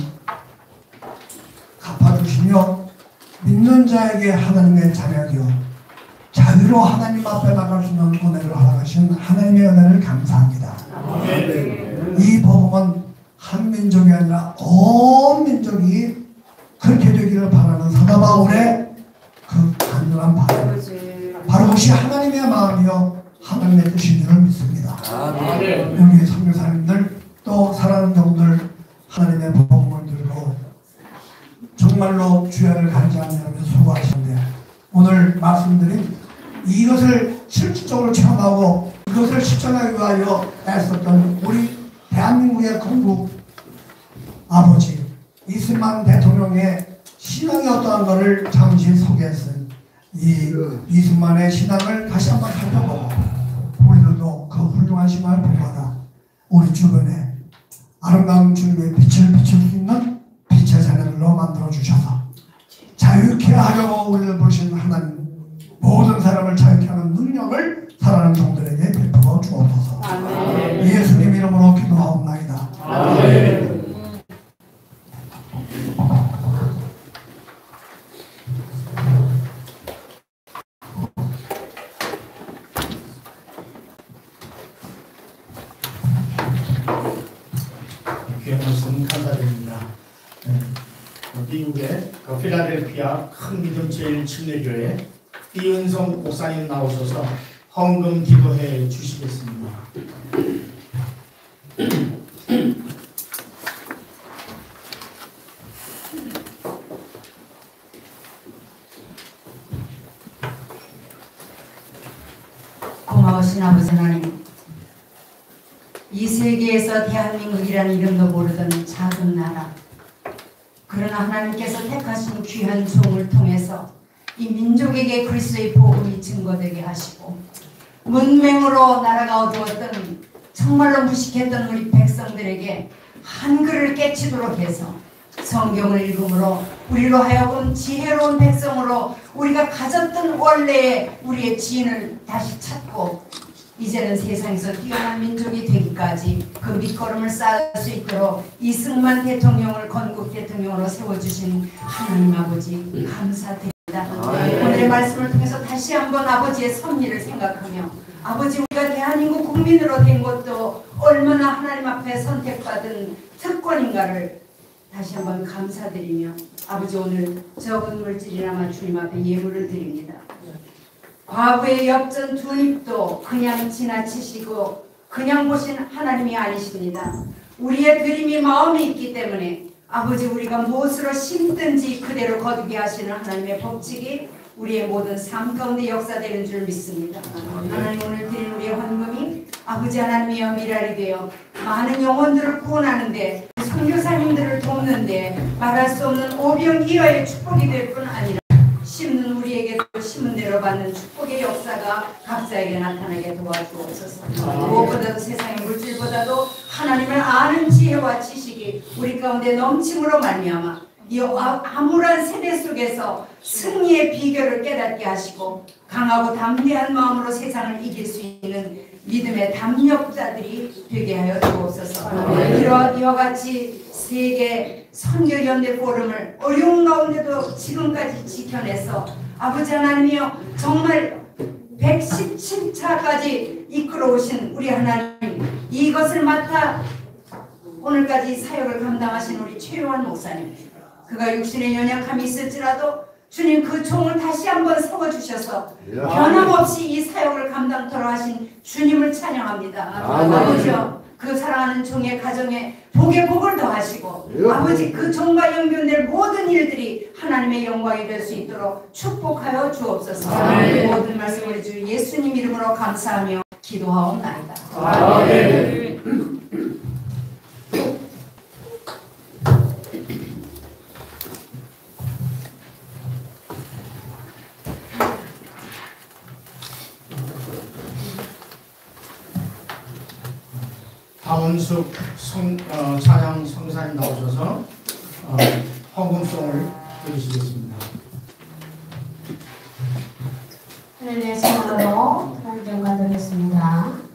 갚아주시며 믿는 자에게 하나님의 자녀되어 자유로 하나님 앞에 나갈 수 있는 은혜를 허락하신 하나님의 은혜를 감사합니다. 이 복음은 한 민족이 아니라 온 민족이 그렇게 되기를 바라는 사도 바울의 그 간절한 바람, 바로 그것이 하나님의 마음이요 하나님의 뜻인 줄을 믿습니다. 여기 선교사님들 또 사랑하는 종들 하나님의 복음을 들고 정말로 주야를 가리지 않으려면 수고하시는데 오늘 말씀드린 이것을 실질적으로 체험하고 이것을 실천하기 위하여 애썼던 우리 대한민국의 건국 아버지 이승만 대통령의 신앙이 어떠한 것을 잠시 소개했은 이 이승만의 신앙을 다시 한번 살펴보고 우리들도 그 훌륭한 신앙을 본받아 우리 주변에 아름다운 주님의 빛을 비출 수 있는 빛의 자녀들로 만들어주셔서 자유케 하려고 우리를 부르신 하나님 모든 사람을 자유케 하는 능력을 사랑하는 종들에게 베풀어 주옵소서. 예수님 이름으로 기도하옵나이다. 아멘. 귀한 말씀 감사드립니다. 미국의 필라델피아 큰 믿음 제일 침례교회 이은성 목사님 나오셔서 헌금 기도해 주시겠습니다. 고마우신 아버지 하나님, 이 세계에서 대한민국이라는 이름도 모르던 작은 나라, 그러나 하나님께서 택하신 귀한 종을 통해서 이 민족에게 그리스도의 복음이 증거되게 하시고 문맹으로 나라가 어두웠던 정말로 무식했던 우리 백성들에게 한글을 깨치도록 해서 성경을 읽음으로 우리로 하여금 지혜로운 백성으로 우리가 가졌던 원래의 우리의 지인을 다시 찾고 이제는 세상에서 뛰어난 민족이 되기까지 그 밑거름을 쌓을 수 있도록 이승만 대통령을 건국 대통령으로 세워주신 하나님 아버지 감사드립니다. 오늘의 말씀을 통해서 다시 한번 아버지의 섭리를 생각하며 아버지 우리가 대한민국 국민으로 된 것도 얼마나 하나님 앞에 선택받은 특권인가를 다시 한번 감사드리며 아버지 오늘 적은 물질이나마 주님 앞에 예물을 드립니다. 과거의 엽전 두 입도 그냥 지나치시고 그냥 보신 하나님이 아니십니다. 우리의 드림이 마음이 있기 때문에 아버지 우리가 무엇으로 심든지 그대로 거두게 하시는 하나님의 법칙이 우리의 모든 삶 가운데 역사되는 줄 믿습니다. 하나님 오늘 드린 우리의 헌금이 아버지 하나님이여 미랄이 되어 많은 영혼들을 구원하는데 선교사님들을 돕는데 말할 수 없는 오병이어의 축복이 될 뿐 아니라 심는 우리에게도 심은 대로 받는 축복의 역사가 각자에게 나타나게 도와주옵소서. 무엇보다도 세상의 물질보다도 하나님을 아는 지혜와 지식이 우리 가운데 넘침으로 말미암아 이 암울한 세대 속에서 승리의 비결을 깨닫게 하시고 강하고 담대한 마음으로 세상을 이길 수 있는 믿음의 담력자들이 되게 하여 주옵소서. 이와 같이 세계 선교연대 포럼을 어려운 가운데도 지금까지 지켜내서 아버지 하나님이여 정말 117차까지 이끌어오신 우리 하나님, 이것을 맡아 오늘까지 사역을 감당하신 우리 최요한 목사님, 그가 육신의 연약함이 있을지라도 주님 그 종을 다시 한번 세워주셔서 변함없이 이 사역을 감당토록 하신 주님을 찬양합니다. 아버지요, 그 사랑하는 종의 가정에 복의 복을 더하시고 아버지 그 종과 연결될 모든 일들이 하나님의 영광이 될 수 있도록 축복하여 주옵소서. 모든 말씀 우리 주 예수님 이름으로 감사하며 기도하옵나이다. 아멘. 박원숙 찬양 성사님 나오셔서 헌금송을 드리시겠습니다. 하늘의 손으로 헌금 가드리겠습니다.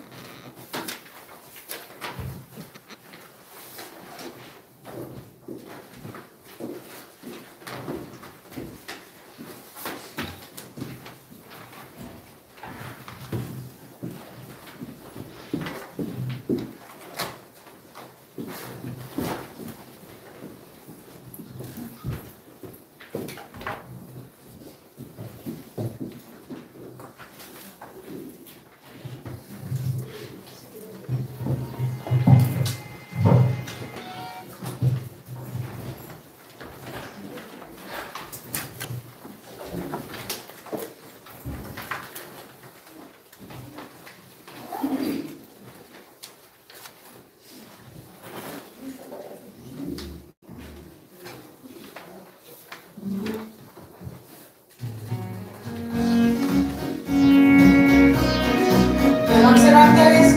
사랑하는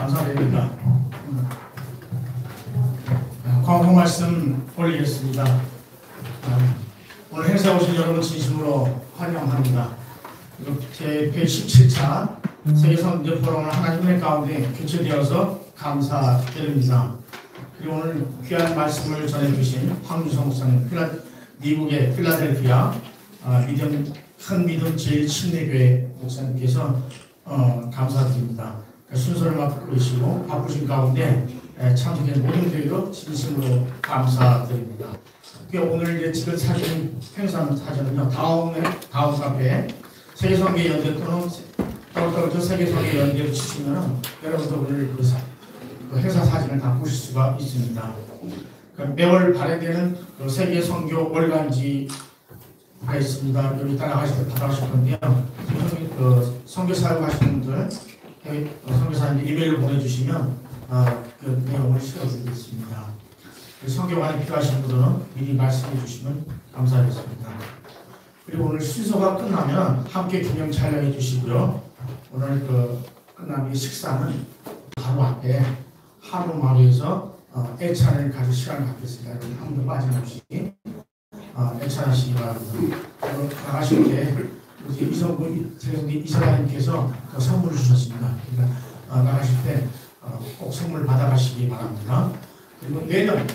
감사드립니다. 광고 말씀 올리겠습니다. 오늘 행사 오신 여러분 진심으로 환영합니다. 제 117차 세계선교 포럼은 하나님의 가운데 교체되어서 감사드립니다. 그리고 오늘 귀한 말씀을 전해주신 황유성 목사님, 미국의 필라델피아 큰 믿음 제일 침례교회 목사님께서 감사드립니다. 순서를 맡고 계시고 바쁘신 가운데 참석된 모든 교회로 진심으로 감사드립니다. 오늘 이제 지금 사진 행사하는 사진은요, 다음 카페에 세계선교 연대 또는 또 세계선교 연대를 치시면은 여러분도 오늘 그 행사 사진을 다 보실 수가 있습니다. 매월 발행되는 세계선교 월간지가 있습니다. 여기 받아가실 건데요. 선교 사역하시는 분들 선교사님 이메일로 보내주시면 그 내용을 실어드리겠습니다. 선교관이 필요하신 분들은 미리 말씀해 주시면 감사하겠습니다. 그리고 오늘 순서가 끝나면 함께 기념 촬영해 주시고요. 오늘 끝나면 식사는 바로 앞에 하루마루에서 애찬을 가질 시간을 갖겠습니다. 여러분 한 분 빠짐없이 애찬하시기 바랍니다. 나가실 때 이사장님께서 선물을 주셨습니다. 그러니까 나가실 때 꼭 선물 받아가시기 바랍니다. 그리고 내년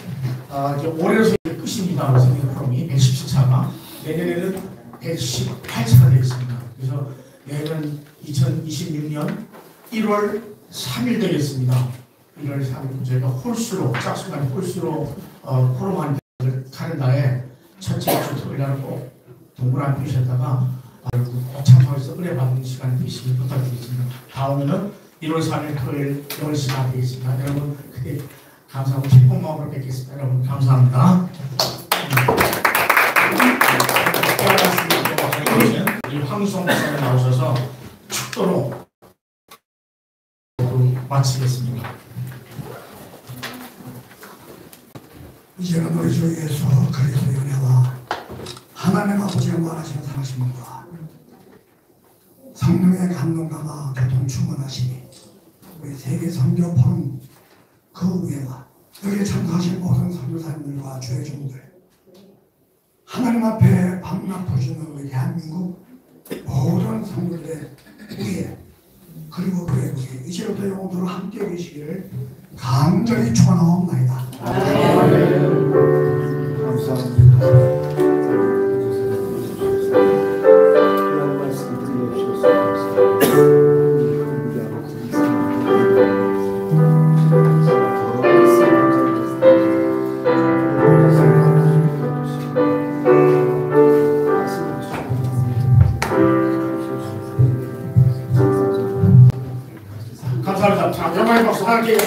올해로서 끝입니다. 선교 포럼이 117차가 내년에는 118차가 되겠습니다. 그래서 내년 2026년 1월 3일 되겠습니다. 1월 3일 저희가 홀수로 짝수간 홀수로 포럼한 카렌다에 첫째 주 토요일날 꼭 동그라미 피셨다가 꼭 참석해서 은혜받는 시간이 되시길 부탁드리겠습니다. 다음에는 1월 3일 토요일 10시가 되겠습니다. 여러분 그때 감사하고 기쁜 마음으로 뵙겠습니다. 여러분 감사합니다. 우리 황수홍 목사님 나오셔서 축도로 마치겠습니다. 이제는 우리 주 예수 그리스도의 은혜와 하나님 아버지의 원하시는 사랑심과 성령의 감동과 교통 충만하시니 우리 세계 선교 포럼 그 위에와 여기에 참가하신 모든 선교사님들과 주의 종들 하나님 앞에 밤낮 부르짖는 우리 대한민국 모든 성도들의 위에 그리고 그의 위에 이제부터 영원토록 함께 계시기를 간절히 축원하옵나이다. 감사합니다. 감사합니다. 자, 영광의 박수 하나님께